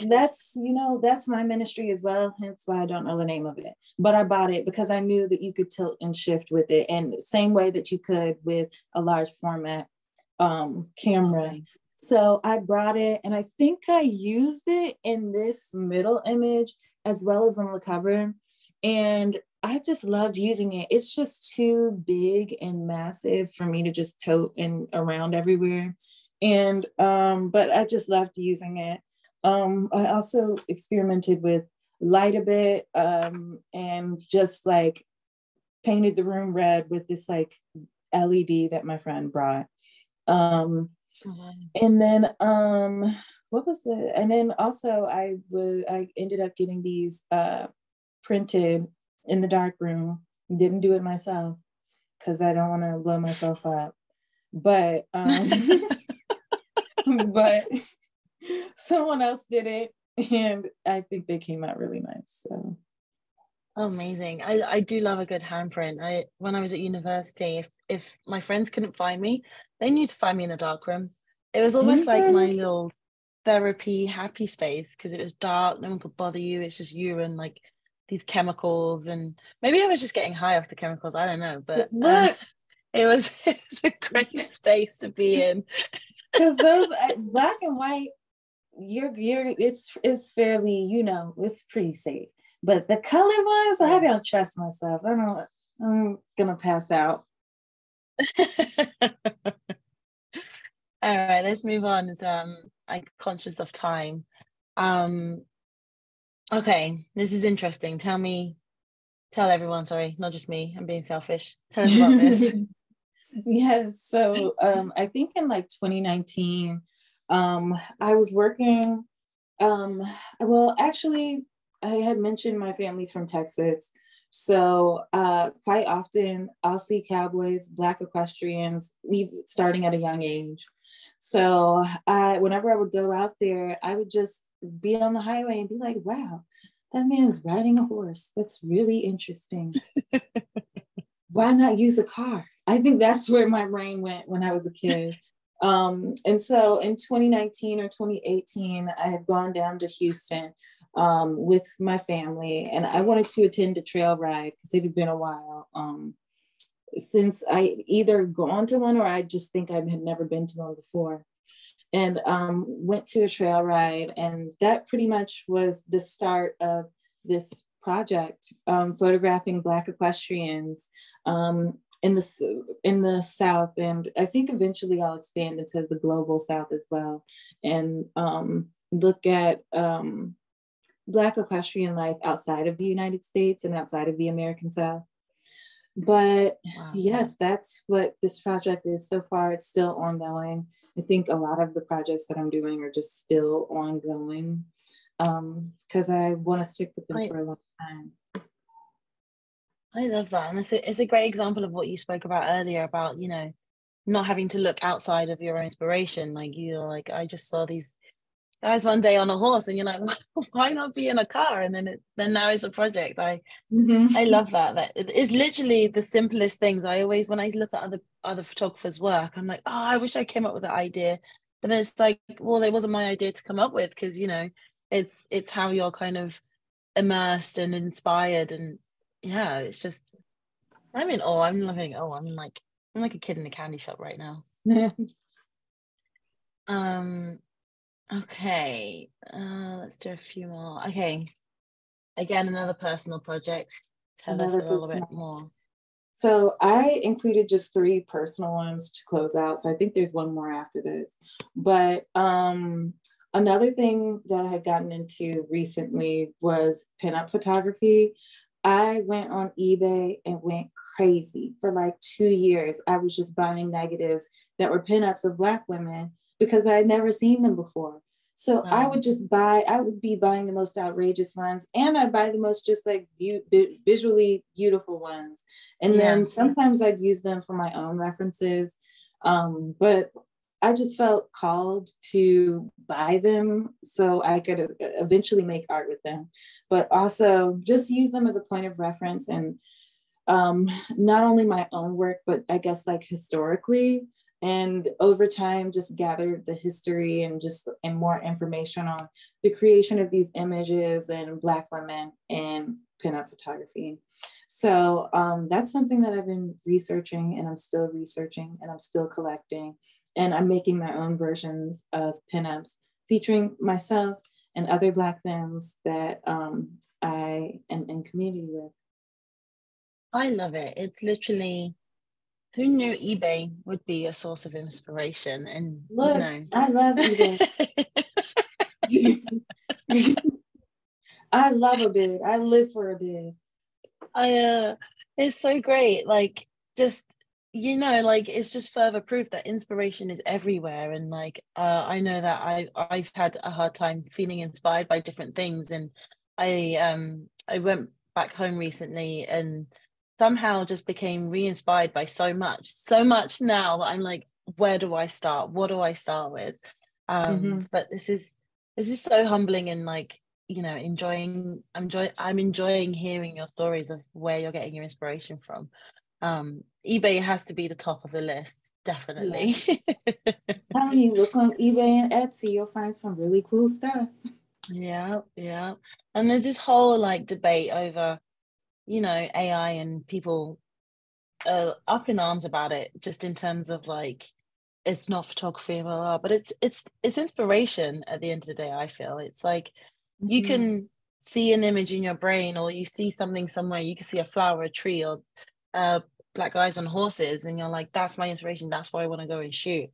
my ministry as well. Hence why I don't know the name of it. But I bought it because I knew that you could tilt and shift with it, and the same way that you could with a large format camera. Okay. So I brought it, and I think I used it in this middle image as well as on the cover. And I just loved using it. It's just too big and massive for me to just tote and around everywhere. And but I just loved using it. I also experimented with light a bit, and just like painted the room red with this like LED that my friend brought. And then what was and then also I ended up getting these printed in the dark room. Didn't do it myself because I don't want to blow myself up, but but someone else did it, and I think they came out really nice. So amazing. I do love a good handprint. When I was at university, if my friends couldn't find me, they knew to find me in the darkroom. It was almost like my little therapy happy space because it was dark, no one could bother you. It's just you and like these chemicals, and maybe I was just getting high off the chemicals. I don't know, but it was a great space to be in. Because those black and white, it's fairly, it's pretty safe. But the color ones, I don't trust myself. I'm gonna pass out. All right, let's move on. I'm conscious of time. Okay, this is interesting. Tell everyone, sorry, not just me, I'm being selfish. Tell us about this. Yes, so I think in like 2019, I was working, well, actually, I had mentioned my family's from Texas. So quite often I'll see cowboys, Black equestrians, starting at a young age. So whenever I would go out there, I would just be on the highway and be like, wow, that man's riding a horse. That's really interesting. Why not use a car? I think that's where my brain went when I was a kid. And so in 2019 or 2018, I had gone down to Houston with my family, and I wanted to attend a trail ride because it had been a while since I either gone to one or I just think I had never been to one before. And went to a trail ride, and that pretty much was the start of this project, photographing Black equestrians in the South, and I think eventually I'll expand into the global South as well, and look at Black equestrian life outside of the United States and outside of the American South. But wow. Yes, that's what this project is so far. It's still ongoing. I think a lot of the projects that I'm doing are just still ongoing because I want to stick with them for a long time. I love that. And it's a great example of what you spoke about earlier about, you know, not having to look outside of your own inspiration. Like, you're like, I just saw these guys one day on a horse, and you're like, why not be in a car? And then now it's a project. I love that it is literally the simplest things. I always, when I look at other photographers' work, I'm like, oh, I wish I came up with that idea. But then it's like, well, it wasn't my idea to come up with, because, you know, it's how you're kind of immersed and inspired. And yeah, it's just, I'm in awe. I'm loving, I'm like a kid in a candy shop right now. Okay, let's do a few more. Okay, again, another personal project. Tell us a little bit more. So I included just 3 personal ones to close out. So I think there's one more after this. But another thing that I had gotten into recently was pinup photography. I went on eBay and went crazy for like 2 years. I was just buying negatives that were pinups of Black women because I had never seen them before. So I would be buying the most outrageous ones, and I'd buy the most just like visually beautiful ones. And then sometimes I'd use them for my own references. But I just felt called to buy them so I could eventually make art with them, but also just use them as a point of reference. And not only my own work, but I guess like historically, and over time just gathered the history and more information on the creation of these images and Black women in pinup photography. So that's something that I've been researching, and I'm still researching, and I'm still collecting, and I'm making my own versions of pinups featuring myself and other Black femmes that I am in community with. I love it. It's literally, who knew eBay would be a source of inspiration? And look, you know, I love eBay. I love a bid. I live for a bid. It's so great. Like, just, you know, like, it's just further proof that inspiration is everywhere. And like, I know that I've had a hard time feeling inspired by different things. And I went back home recently and somehow just became re-inspired by so much now that I'm like, where do I start? What do I start with? But this is so humbling, and like, you know, I'm enjoying hearing your stories of where you're getting your inspiration from. eBay has to be the top of the list, definitely. Yeah. Telling you, look on eBay and Etsy, you'll find some really cool stuff. Yeah. And there's this whole like debate over, you know, AI, and people up in arms about it, just in terms of like, it's not photography, blah, blah, but it's inspiration at the end of the day. I feel it's like, you can see an image in your brain, or you see something somewhere, you can see a flower, a tree, or Black guys on horses, and you're like, that's my inspiration, that's why I want to go and shoot.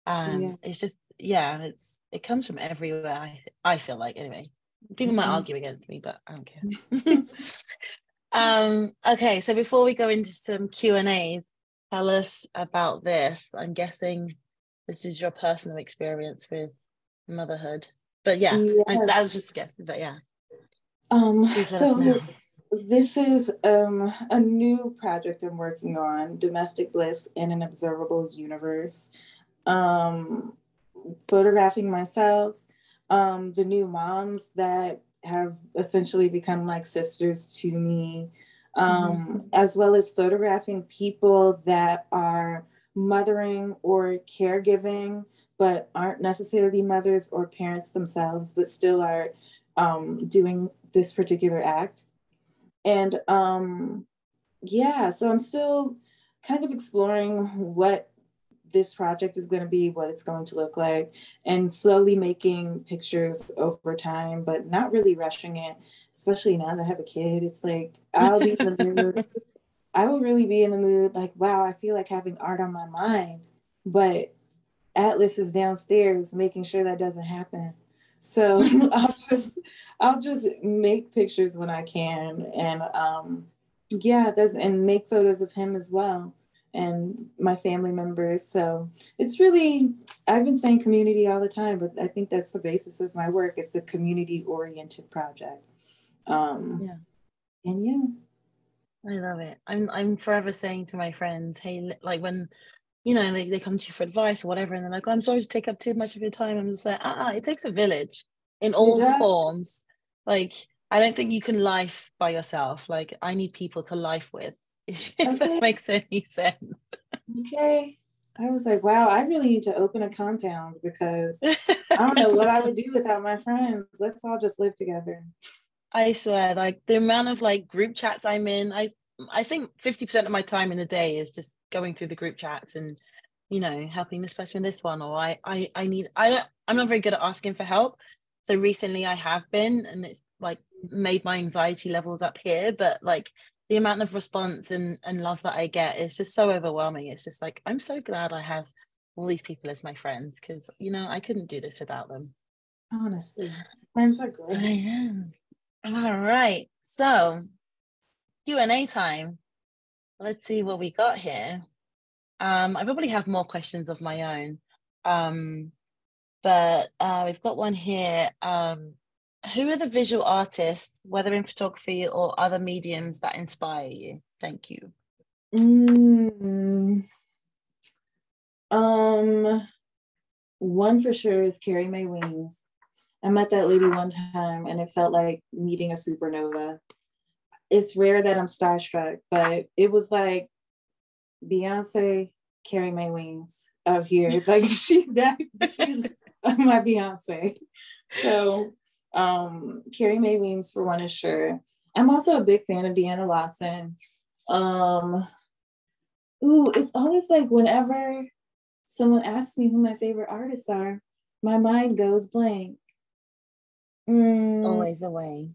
It's just, it comes from everywhere. I feel like, anyway, people might argue against me, but I don't care. Okay, so before we go into some Q&As, tell us about this. I'm guessing this is your personal experience with motherhood, but I was just guessing, but so This is a new project I'm working on, Domestic Bliss in an Observable Universe. Um, Photographing myself, the new moms that have essentially become like sisters to me, as well as photographing people that are mothering or caregiving, but aren't necessarily mothers or parents themselves, but still are doing this particular act. And yeah, so I'm still kind of exploring what this project is going to be, what it's going to look like, and slowly making pictures over time, but not really rushing it, especially now that I have a kid. It's like, I'll be in the mood. I will really be in the mood, like, wow, I feel like having art on my mind, but Atlas is downstairs making sure that doesn't happen. So I'll just make pictures when I can, and yeah, that's, and make photos of him as well and my family members. So it's really, I've been saying community all the time, but I think that's the basis of my work. It's a community oriented project. Yeah. And yeah. I love it. I'm forever saying to my friends, hey, like when, you know, they come to you for advice or whatever, and they're like, oh, I'm sorry to take up too much of your time. I'm just like, it takes a village in It all does. forms. Like, I don't think you can life by yourself. Like, I need people to life with, if that Okay. makes any sense. Okay. I was like, wow, I really need to open a compound because I don't know what I would do without my friends. Let's all just live together. I swear, like the amount of like group chats I'm in, I think 50% of my time in a day is just going through the group chats and, you know, helping this person with this one, or I need, I'm not very good at asking for help. So recently I have been, and it's like made my anxiety levels up here, but like the amount of response and love that I get is just so overwhelming. It's just like, I'm so glad I have all these people as my friends, because, you know, I couldn't do this without them. Honestly, friends are I great. am. All right. So Q&A time. Let's see what we got here. I probably have more questions of my own. But we've got one here. Who are the visual artists, whether in photography or other mediums, that inspire you? Thank you. Mm, um, one for sure is Carrie Mae Weems. I met that lady one time and it felt like meeting a supernova. It's rare that I'm starstruck, but it was like Beyonce, Carrie Mae Weems out here. Like she's my Beyonce. So Carrie Mae Weems for one is sure. I'm also a big fan of Deanna Lawson. Um, it's always like whenever someone asks me who my favorite artists are, my mind goes blank. Mm, Always away.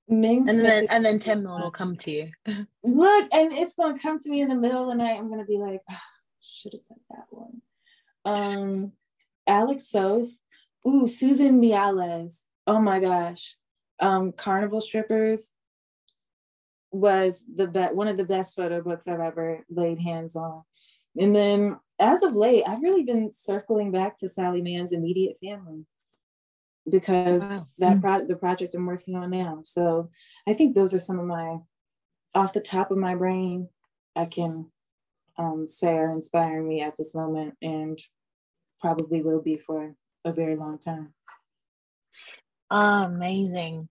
Ming Smith. And then Tim will come to you. Look, and it's gonna come to me in the middle of the night. I'm gonna be like, oh, should have said that one. Alex Soth. Ooh, Susan Miales. Oh my gosh. Carnival Strippers was one of the best photo books I've ever laid hands on. And then as of late, I've really been circling back to Sally Mann's immediate family because the project I'm working on now. So I think those are some of my, off the top of my brain, I can say are inspiring me at this moment, and probably will be for a very long time. Amazing.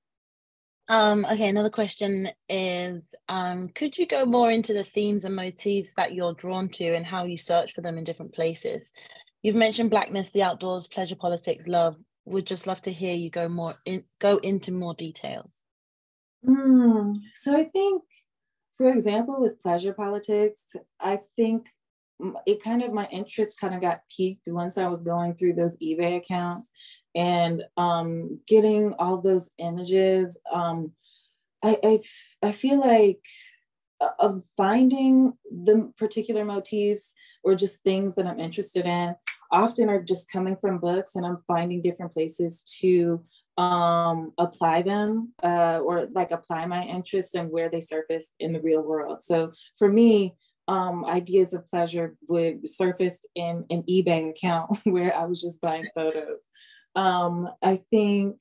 Okay, another question is, could you go more into the themes and motifs that you're drawn to and how you search for them in different places? You've mentioned Blackness, the outdoors, pleasure, politics, love. Would just love to hear you go into more details. So I think, for example, with pleasure politics, I think my interest kind of got piqued once I was going through those eBay accounts and getting all those images. I feel like of finding the particular motifs or just things that I'm interested in often are just coming from books, and I'm finding different places to apply them or like apply my interests and where they surface in the real world. So for me, ideas of pleasure would surface in an eBay account where I was just buying photos. I think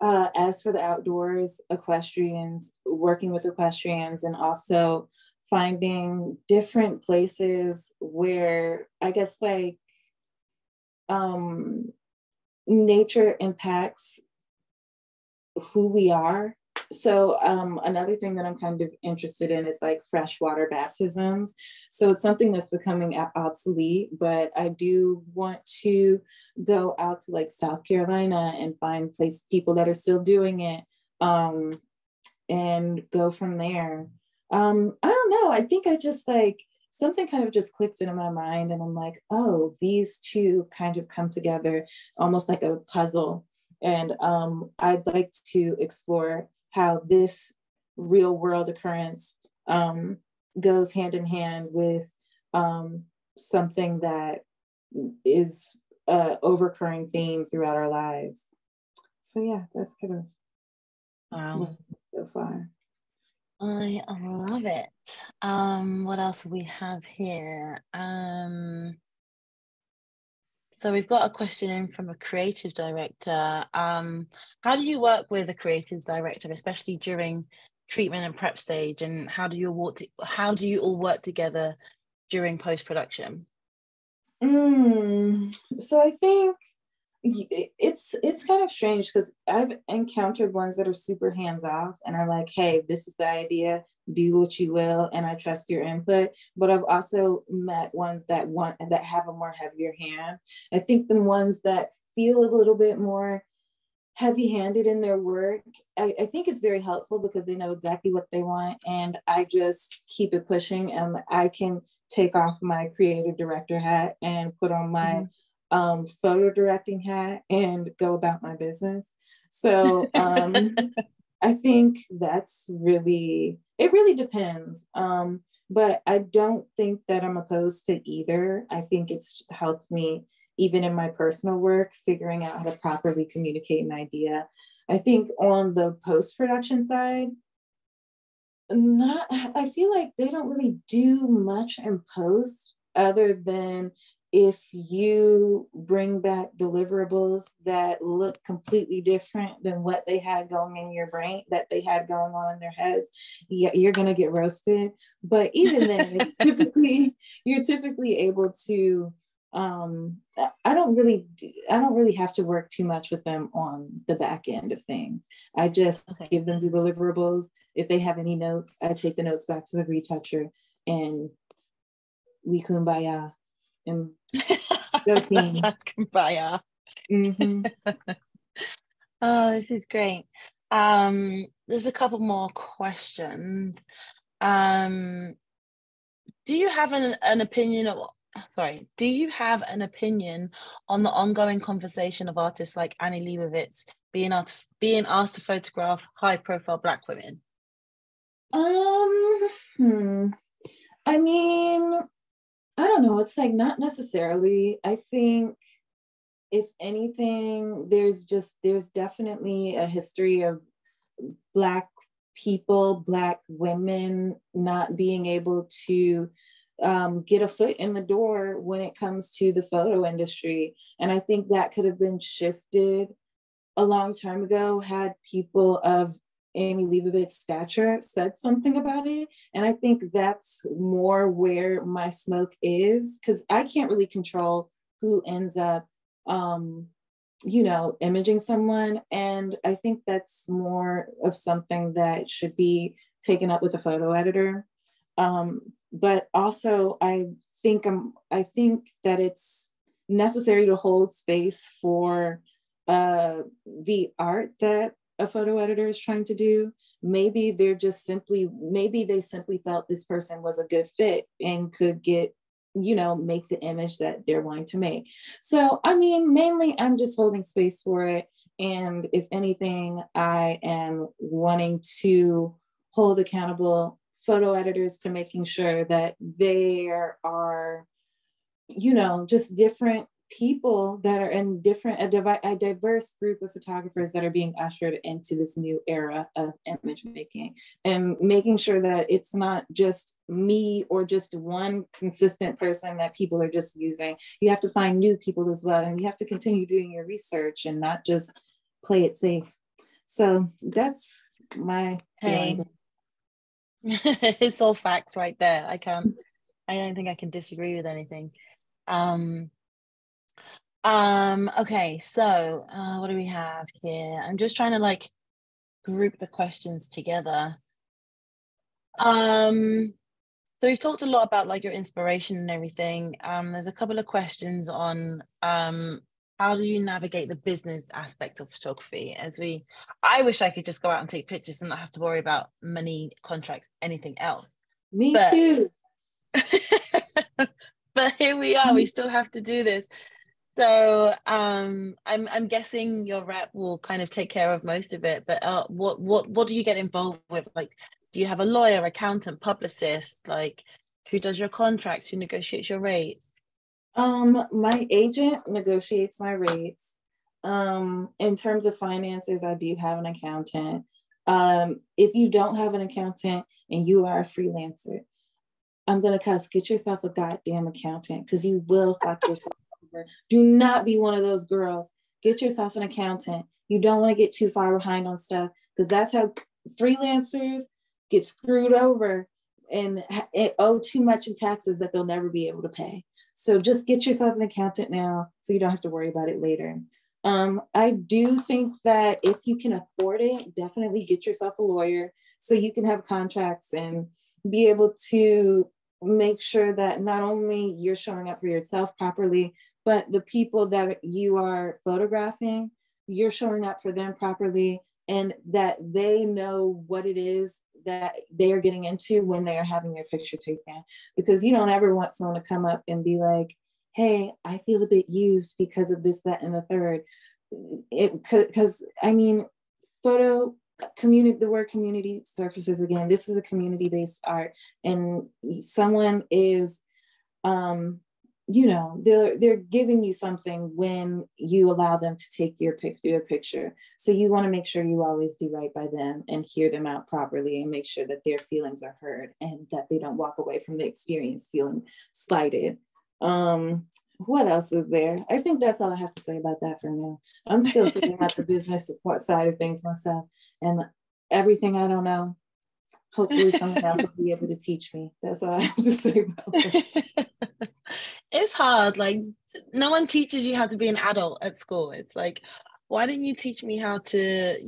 as for the outdoors, equestrians, working with equestrians, and also finding different places where I guess like nature impacts who we are. So another thing that I'm kind of interested in is like freshwater baptisms. So it's something that's becoming obsolete, but I do want to go out to like South Carolina and find people that are still doing it, and go from there. I don't know. I think I just like something kind of just clicks into my mind, and I'm like, oh, these two kind of come together almost like a puzzle. And I'd like to explore how this real world occurrence goes hand in hand with something that is a overcurring theme throughout our lives. So yeah, that's kind of so far. I love it. What else we have here? So we've got a question in from a creative director. How do you work with a creative director, especially during treatment and prep stage, and how do you all work together during post-production? So I think it's kind of strange because I've encountered ones that are super hands off and are like, hey, this is the idea, do what you will, and I trust your input. But I've also met ones that have a more heavier hand. I think the ones that feel a little bit more heavy-handed in their work, I think it's very helpful because they know exactly what they want, and I just keep it pushing, and I can take off my creative director hat and put on my photo directing hat and go about my business. So I think it really depends. But I don't think that I'm opposed to either. I think it's helped me even in my personal work, figuring out how to properly communicate an idea. I think on the post-production side, I feel like they don't really do much in post other than if you bring back deliverables that look completely different than what they had going in your brain, that they had going on in their heads, you're going to get roasted. But even then, you're typically able to, I don't really have to work too much with them on the back end of things. I just give them the deliverables. If they have any notes, I take the notes back to the retoucher and we kumbaya. And kumbaya. Oh, this is great. There's a couple more questions. Do you have an opinion do you have an opinion on the ongoing conversation of artists like Annie Leibovitz being asked to photograph high-profile Black women? I mean, I don't know. It's like not necessarily. I think if anything, there's definitely a history of Black people, Black women not being able to get a foot in the door when it comes to the photo industry. And I think that could have been shifted a long time ago had people of Amy Leibovitz's stature said something about it. And I think that's more where my smoke is, because I can't really control who ends up imaging someone. And I think that's more of something that should be taken up with a photo editor. But also I think that it's necessary to hold space for the art that a photo editor is trying to do. Maybe they simply felt this person was a good fit and could make the image that they're wanting to make. So, I mean, mainly I'm just holding space for it. And if anything, I am wanting to hold accountable photo editors to making sure that there are, just different people that are in a diverse group of photographers that are being ushered into this new era of image making, and making sure that it's not just me or just one consistent person that people are just using. You have to find new people as well, and you have to continue doing your research and not just play it safe. So that's my feelings. Hey, it's all facts right there. I don't think I can disagree with anything. Um, okay, so what do we have here? I'm just trying to like group the questions together. So we've talked a lot about like your inspiration and everything. There's a couple of questions on how do you navigate the business aspect of photography? I wish I could just go out and take pictures and not have to worry about money, contracts, anything else. Me But too. but here we are, we still have to do this. So I'm guessing your rep will kind of take care of most of it, but what do you get involved with? Like, do you have a lawyer, accountant, publicist? Like, who does your contracts? Who negotiates your rates? My agent negotiates my rates. In terms of finances, I do have an accountant. If you don't have an accountant and you are a freelancer, I'm gonna cuss. Get yourself a goddamn accountant because you will fuck yourself over. Do not be one of those girls. Get yourself an accountant. You don't want to get too far behind on stuff because that's how freelancers get screwed over and owe too much in taxes that they'll never be able to pay. So just get yourself an accountant now so you don't have to worry about it later. I do think that if you can afford it, definitely get yourself a lawyer so you can have contracts and be able to make sure that not only you're showing up for yourself properly, but the people that you are photographing, you're showing up for them properly and that they know what it is that they are getting into when they are having their picture taken. Because you don't ever want someone to come up and be like, hey, I feel a bit used because of this, that, and the third. Because I mean, photo community, the word community surfaces again. This is a community-based art, and someone is they're giving you something when you allow them to take your picture. So you want to make sure you always do right by them and hear them out properly and make sure that their feelings are heard and that they don't walk away from the experience feeling slighted. What else is there? I think that's all I have to say about that for now. I'm still figuring out the business support side of things myself, and everything I don't know, hopefully someone else will be able to teach me. That's all I have to say about that. It's hard. Like, no one teaches you how to be an adult at school. It's like, why didn't you teach me how to,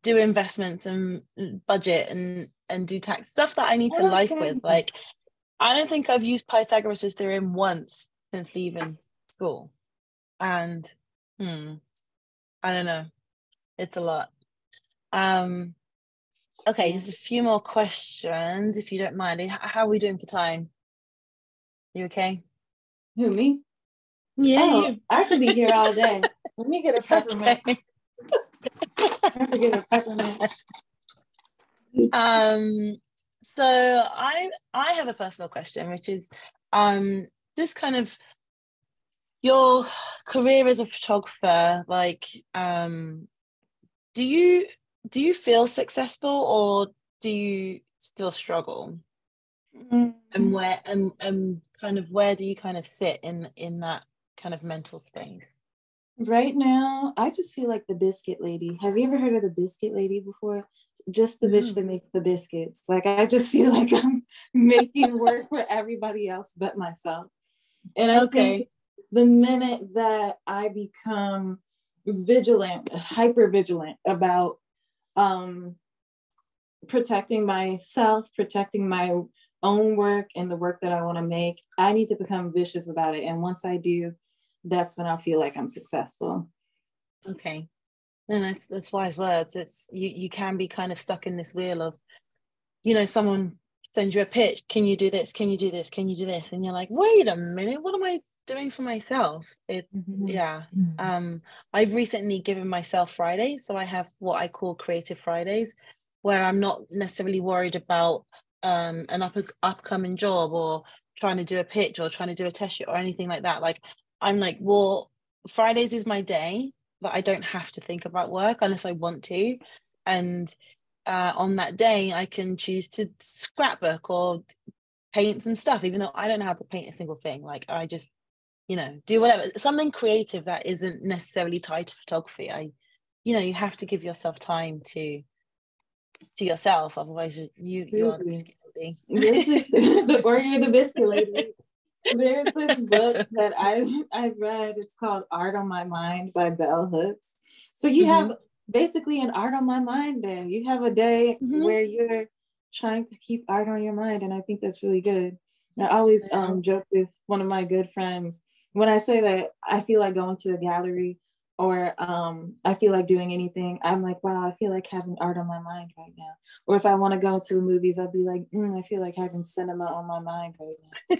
do investments and budget and do tax stuff that I need to life with? Like, I don't think I've used Pythagoras' theorem once since leaving school. And I don't know. It's a lot. Okay, just a few more questions, if you don't mind. How are we doing for time? You okay? Who, me? Yeah, you. I could be here all day. Let me get a peppermint. Okay. I have to get a peppermint. So I have a personal question, which is just kind of your career as a photographer, like do you feel successful or do you still struggle? And where and kind of where do you kind of sit in that kind of mental space? Right now, I just feel like the biscuit lady. Have you ever heard of the biscuit lady before? Just the bitch that makes the biscuits. Like, I just feel like I'm making work for everybody else but myself. And I think the minute that I become vigilant, hyper vigilant about protecting myself, protecting my own work and the work that I want to make, I need to become vicious about it. And once I do, that's when I'll feel like I'm successful. Okay. And that's wise words. It's you can be kind of stuck in this wheel of, someone sends you a pitch. Can you do this? Can you do this? Can you do this? And you're like, wait a minute, what am I doing for myself? It's I've recently given myself Fridays. So I have what I call creative Fridays, where I'm not necessarily worried about an upcoming job or trying to do a pitch or trying to do a test shoot or anything like that. Like, I'm like, well, Fridays is my day that I don't have to think about work unless I want to. And on that day, I can choose to scrapbook or paint some stuff, even though I don't know how to paint a single thing. Like, I just, do whatever, something creative that isn't necessarily tied to photography. you have to give yourself time to yourself, otherwise you are the Really. biscuit lady. There's this, or you're the biscuit lady. There's this book that I've read. It's called Art on My Mind by Bell Hooks. So you have basically an Art on My Mind day. You have a day where you're trying to keep art on your mind, and I think that's really good. I always joke with one of my good friends when I say that I feel like going to a gallery or I feel like doing anything. I'm like, wow, I feel like having art on my mind right now. Or if I want to go to the movies, I'll be like, I feel like having cinema on my mind right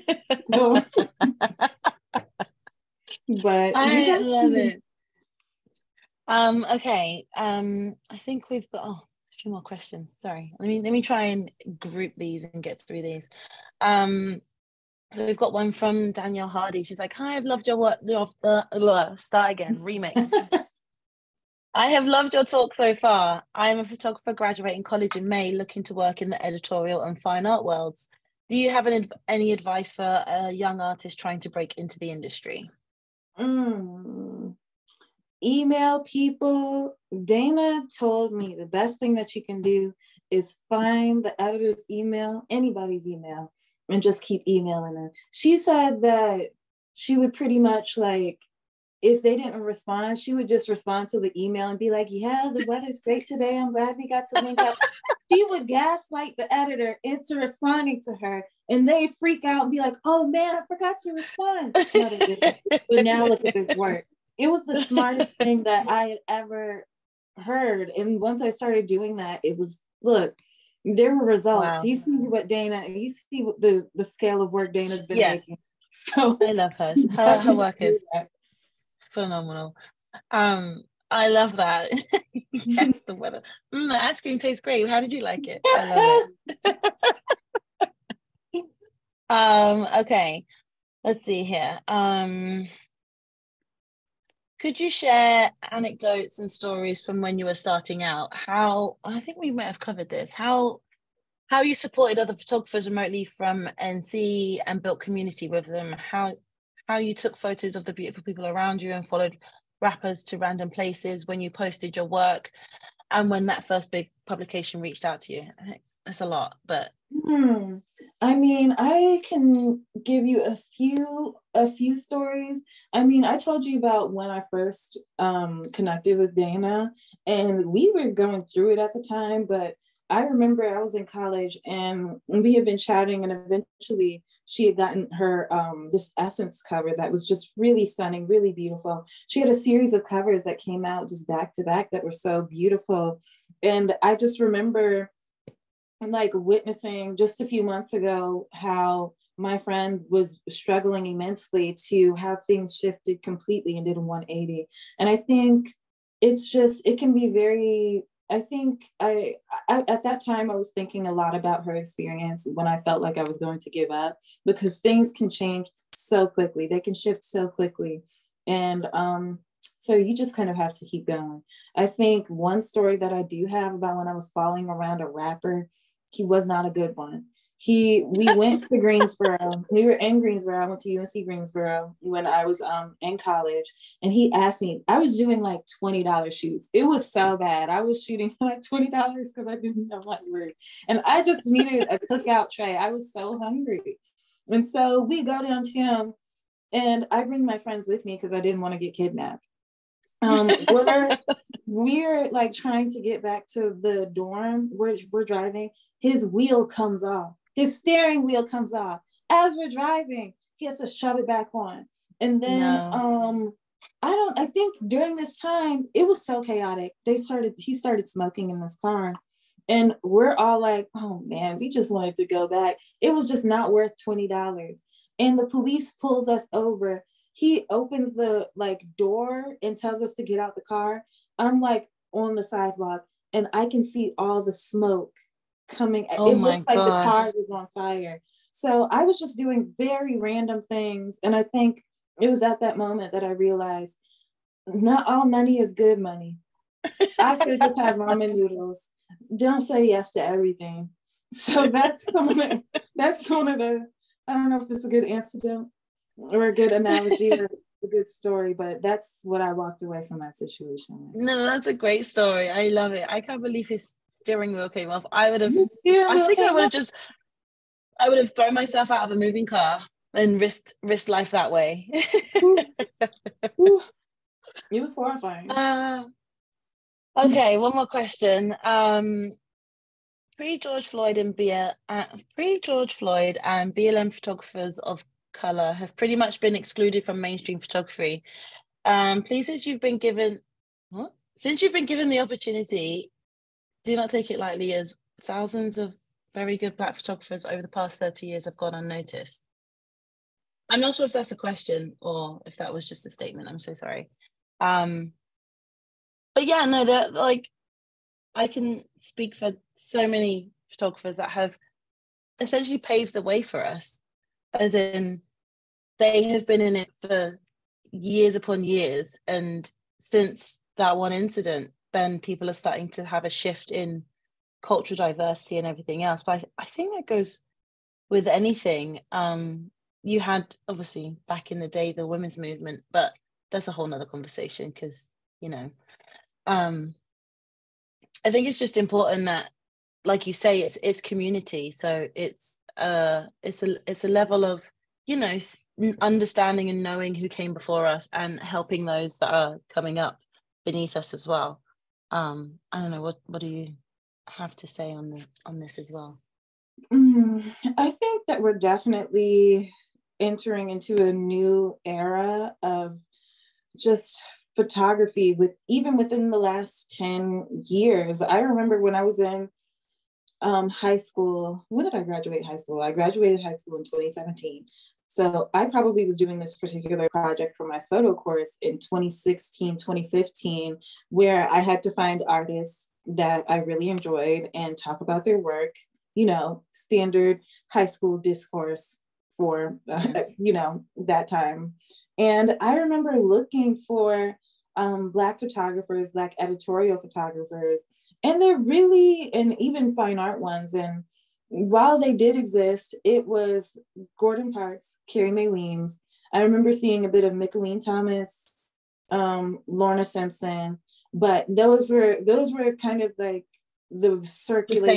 now. So, but I love it. Okay. I think we've got a few more questions. Sorry. Let me try and group these and get through these. So we've got one from Danielle Hardy. She's like, "Hi, I've loved your work." Start again. Remix. I have loved your talk so far. I am a photographer graduating college in May, looking to work in the editorial and fine art worlds. Do you have any advice for a young artist trying to break into the industry? Email people. Dana told me the best thing that you can do is find the editor's email, anybody's email, and just keep emailing them. She said that she would pretty much like, if they didn't respond, she would just respond to the email and be like, yeah, the weather's great today. I'm glad we got to link up. She would gaslight the editor into responding to her, and they freak out and be like, oh man, I forgot to respond. No, they didn't. But now look at this work. It was the smartest thing that I had ever heard. And once I started doing that, it was, look, there were results. Wow. You see what the scale of work Dana's been making. So I love her. Her work is phenomenal. I love that. Yes, the weather. The ice cream tastes great. How did you like it? I love it. Okay, let's see here. Could you share anecdotes and stories from when you were starting out? I think we might have covered this. How you supported other photographers remotely from NC and built community with them. How you took photos of the beautiful people around you and followed rappers to random places when you posted your work, and when that first big publication reached out to you. It's a lot, but I mean, I can give you a few stories. I mean, I told you about when I first connected with Dana, and we were going through it at the time, but I remember I was in college and we had been chatting, and eventually she had gotten her this Essence cover that was just really stunning, really beautiful. She had a series of covers that came out just back to back that were so beautiful. And I just remember like witnessing just a few months ago how my friend was struggling immensely to have things shifted completely and did a 180. And I think it can be very, I think I at that time I was thinking a lot about her experience when I felt like I was going to give up, because things can change so quickly. They can shift so quickly. And so you just kind of have to keep going. I think one story that I do have about when I was following around a rapper, he was not a good one. We went to Greensboro. We were in Greensboro. I went to UNC Greensboro when I was in college. And he asked me, I was doing like $20 shoots. It was so bad. I was shooting like $20 because I didn't know my word. And I just needed a cookout tray. I was so hungry. And so we go downtown, and I bring my friends with me because I didn't want to get kidnapped. We're like trying to get back to the dorm. We're driving. His wheel comes off. His steering wheel comes off as we're driving. He has to shove it back on. And then I think during this time it was so chaotic. He started smoking in this car, and we're all like, oh man, we just wanted to go back. It was just not worth $20. And the police pulls us over. He opens the door and tells us to get out the car. I'm like on the sidewalk, and I can see all the smoke coming. It looks like the car was on fire. So I was just doing very random things. And I think it was at that moment that I realized not all money is good money. I could just have ramen noodles. Don't say yes to everything. So that's one of the, I don't know if this is a good antidote or a good analogy or a good story, but that's what I walked away from that situation with. No, that's a great story. I love it. I can't believe his steering wheel came off. I would have, Steering I wheel think I came would off? have just, I would have thrown myself out of a moving car and risked life that way. Ooh, ooh. It was horrifying. Okay, one more question. Pre-George Floyd and BLM photographers of color have pretty much been excluded from mainstream photography. Please, since you've been given the opportunity, do not take it lightly, as thousands of very good Black photographers over the past 30 years have gone unnoticed. I'm not sure if that's a question or if that was just a statement. I'm so sorry. But yeah, no, they're like, I can speak for so many photographers that have essentially paved the way for us, as in they have been in it for years upon years. And since that one incident, then people are starting to have a shift in cultural diversity and everything else. But I think that goes with anything. You had, obviously, back in the day, the women's movement, but that's a whole nother conversation because, you know, I think it's just important that, like you say, it's community. So it's a level of, you know, understanding and knowing who came before us and helping those that are coming up beneath us as well. I don't know, what do you have to say on this as well? I think that we're definitely entering into a new era of just photography even within the last 10 years. I remember when I was in high school. When did I graduate high school? I graduated high school in 2017. So I probably was doing this particular project for my photo course in 2016, 2015, where I had to find artists that I really enjoyed and talk about their work, you know, standard high school discourse for, you know, that time. And I remember looking for Black photographers, Black editorial photographers, and they're really, and even fine art ones. And while they did exist, it was Gordon Parks, Carrie Mae Weems. I remember seeing a bit of Mickalene Thomas, Lorna Simpson, but those were kind of like the circulating, the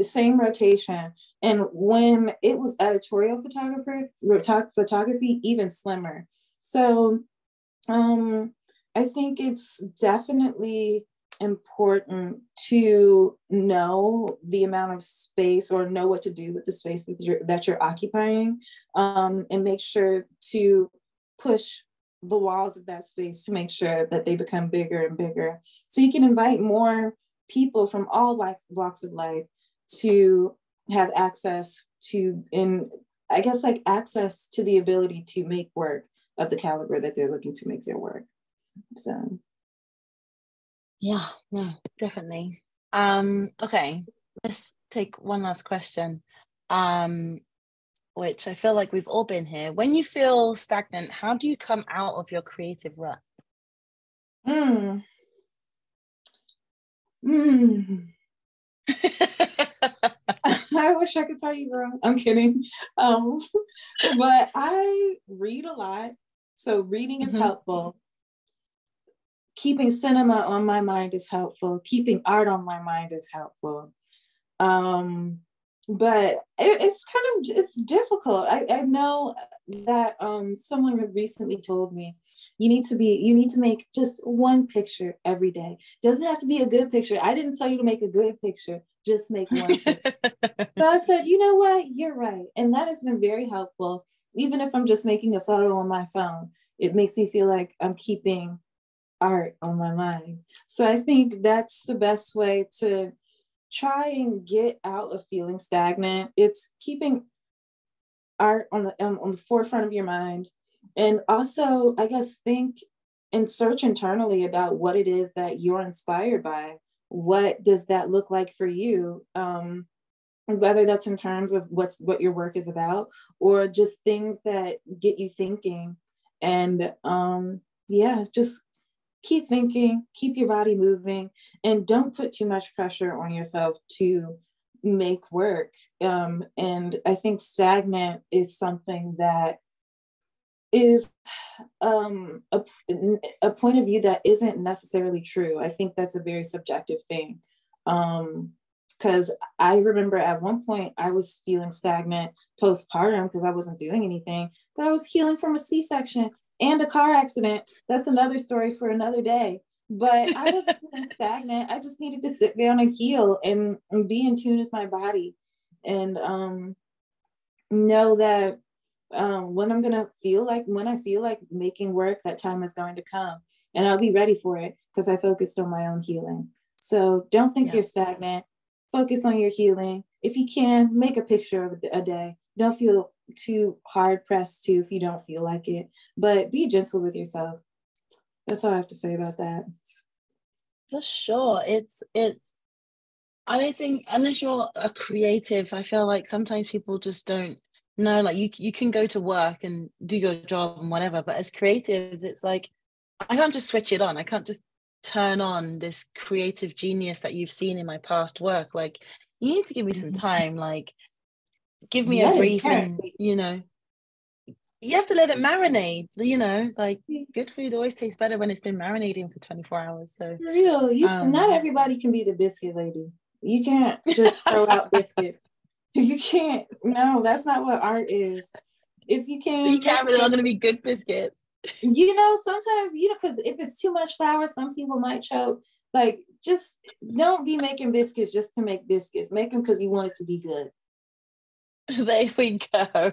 same rotation. And when it was editorial photography, even slimmer. So I think it's definitely important to know the amount of space, or know what to do with the space that you're occupying, and make sure to push the walls of that space to make sure that they become bigger and bigger, so you can invite more people from all walks of life to have access to, in I guess, like access to the ability to make work of the caliber that they're looking to make their work. So yeah, no, definitely. Okay, let's take one last question, which I feel like we've all been here. When you feel stagnant, how do you come out of your creative rut? I wish I could tell you, girl. I'm kidding. But I read a lot. So reading is helpful. Keeping cinema on my mind is helpful. Keeping art on my mind is helpful. But it's difficult. I know that someone recently told me you need to make just one picture every day. Doesn't have to be a good picture. I didn't tell you to make a good picture, just make one picture. So I said, you know what, you're right. And that has been very helpful. Even if I'm just making a photo on my phone, it makes me feel like I'm keeping art on my mind. So I think that's the best way to try and get out of feeling stagnant. It's keeping art on the forefront of your mind, and also, I guess, think and search internally about what it is that you're inspired by. What does that look like for you? Whether that's in terms of what your work is about, or just things that get you thinking. And yeah, just keep thinking, keep your body moving, and don't put too much pressure on yourself to make work. And I think stagnant is something that is a point of view that isn't necessarily true. I think that's a very subjective thing. Because I remember at one point I was feeling stagnant postpartum because I wasn't doing anything, but I was healing from a C-section and a car accident. That's another story for another day. But I wasn't feeling stagnant. I just needed to sit down and heal and be in tune with my body and know that when I feel like making work, that time is going to come and I'll be ready for it because I focused on my own healing. So don't think you're stagnant. Focus on your healing. If you can, make a picture of a day. Don't feel too hard pressed to if you don't feel like it, but be gentle with yourself. That's all I have to say about that. For sure. It's I don't think, unless you're a creative, I feel like sometimes people just don't know, like you can go to work and do your job and whatever, but as creatives, it's like, I can't just switch it on. I can't just turn on this creative genius that you've seen in my past work. Like, you need to give me some time, like give me a brief and, you know, you have to let it marinate, you know, like good food always tastes better when it's been marinating for 24 hours. So for real, not everybody can be the biscuit lady. You can't just throw out biscuit. You can't. No, that's not what art is. If you can, you can't. They're not going to be good biscuits. You know, sometimes, you know, because if it's too much flour, some people might choke. Like, just don't be making biscuits just to make biscuits. Make them because you want it to be good. There we go.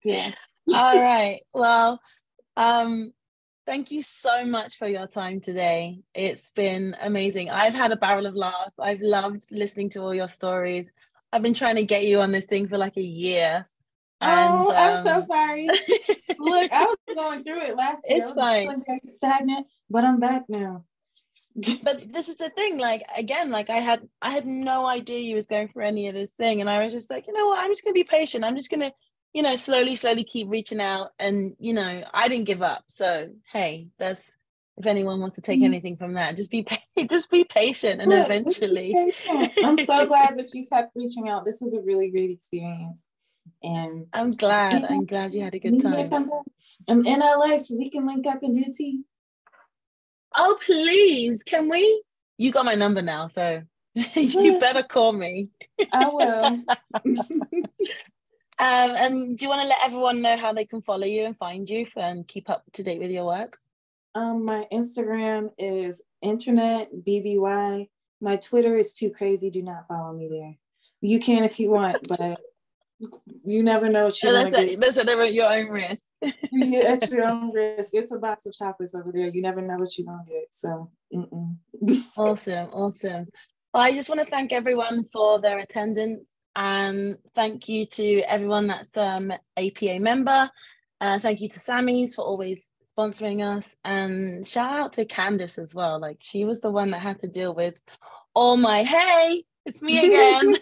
Yeah. All right. Well, thank you so much for your time today. It's been amazing. I've had a barrel of laughs. I've loved listening to all your stories. I've been trying to get you on this thing for like a year. And, I'm so sorry. Look, I was going through it last year. It's fine. I was very stagnant, but I'm back now. But this is the thing, like, again, like I had no idea you was going through any of this thing, and I was just like, you know what, I'm just gonna be patient. I'm just gonna, you know, slowly keep reaching out, and you know, I didn't give up. So hey, that's, if anyone wants to take anything from that, just be patient, and eventually. I'm so glad that you kept reaching out. This was a really great experience, and I'm glad you had a good time. I'm in LA, so we can link up and do tea. Oh, please, can we? You got my number now, so you better call me. I will. And do you want to let everyone know how they can follow you and find you and keep up to date with your work? My Instagram is internetbby. My Twitter is too crazy. Do not follow me there. You can if you want, but you never know what you're going to get. That's at your own risk. Yeah, at your own risk. It's a box of chocolates over there. You never know what you're going to get. So, Awesome. Well, I just want to thank everyone for their attendance, and thank you to everyone that's APA member. Thank you to Sammy's for always sponsoring us, and shout out to Candice as well. Like, she was the one that had to deal with all my, hey, it's me again.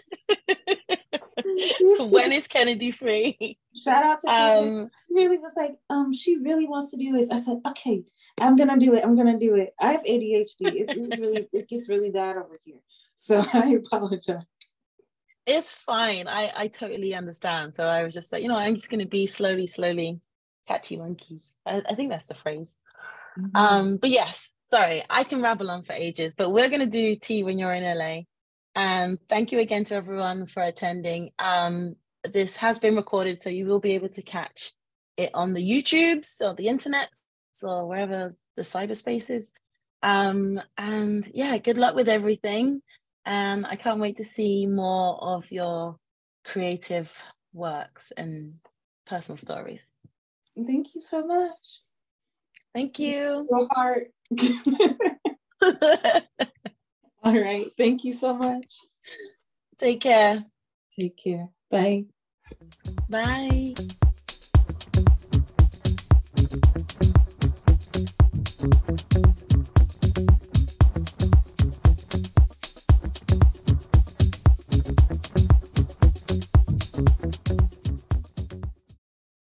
When is Kennedy free? Shout out to Kennedy. She really was like, she really wants to do this. I said, okay, I'm gonna do it. I have ADHD. It gets really bad over here. So I apologize. It's fine. I totally understand. So I was just like, you know, I'm just gonna be slowly catchy monkey. I think that's the phrase. But yes, sorry, I can rabble on for ages, but we're gonna do tea when you're in LA. And thank you again to everyone for attending. This has been recorded, so you will be able to catch it on the YouTubes or the internet or wherever the cyberspace is. And yeah, good luck with everything. And I can't wait to see more of your creative works and personal stories. Thank you so much. Thank you. Your heart. All right. Thank you so much. Take care. Take care. Bye. Bye.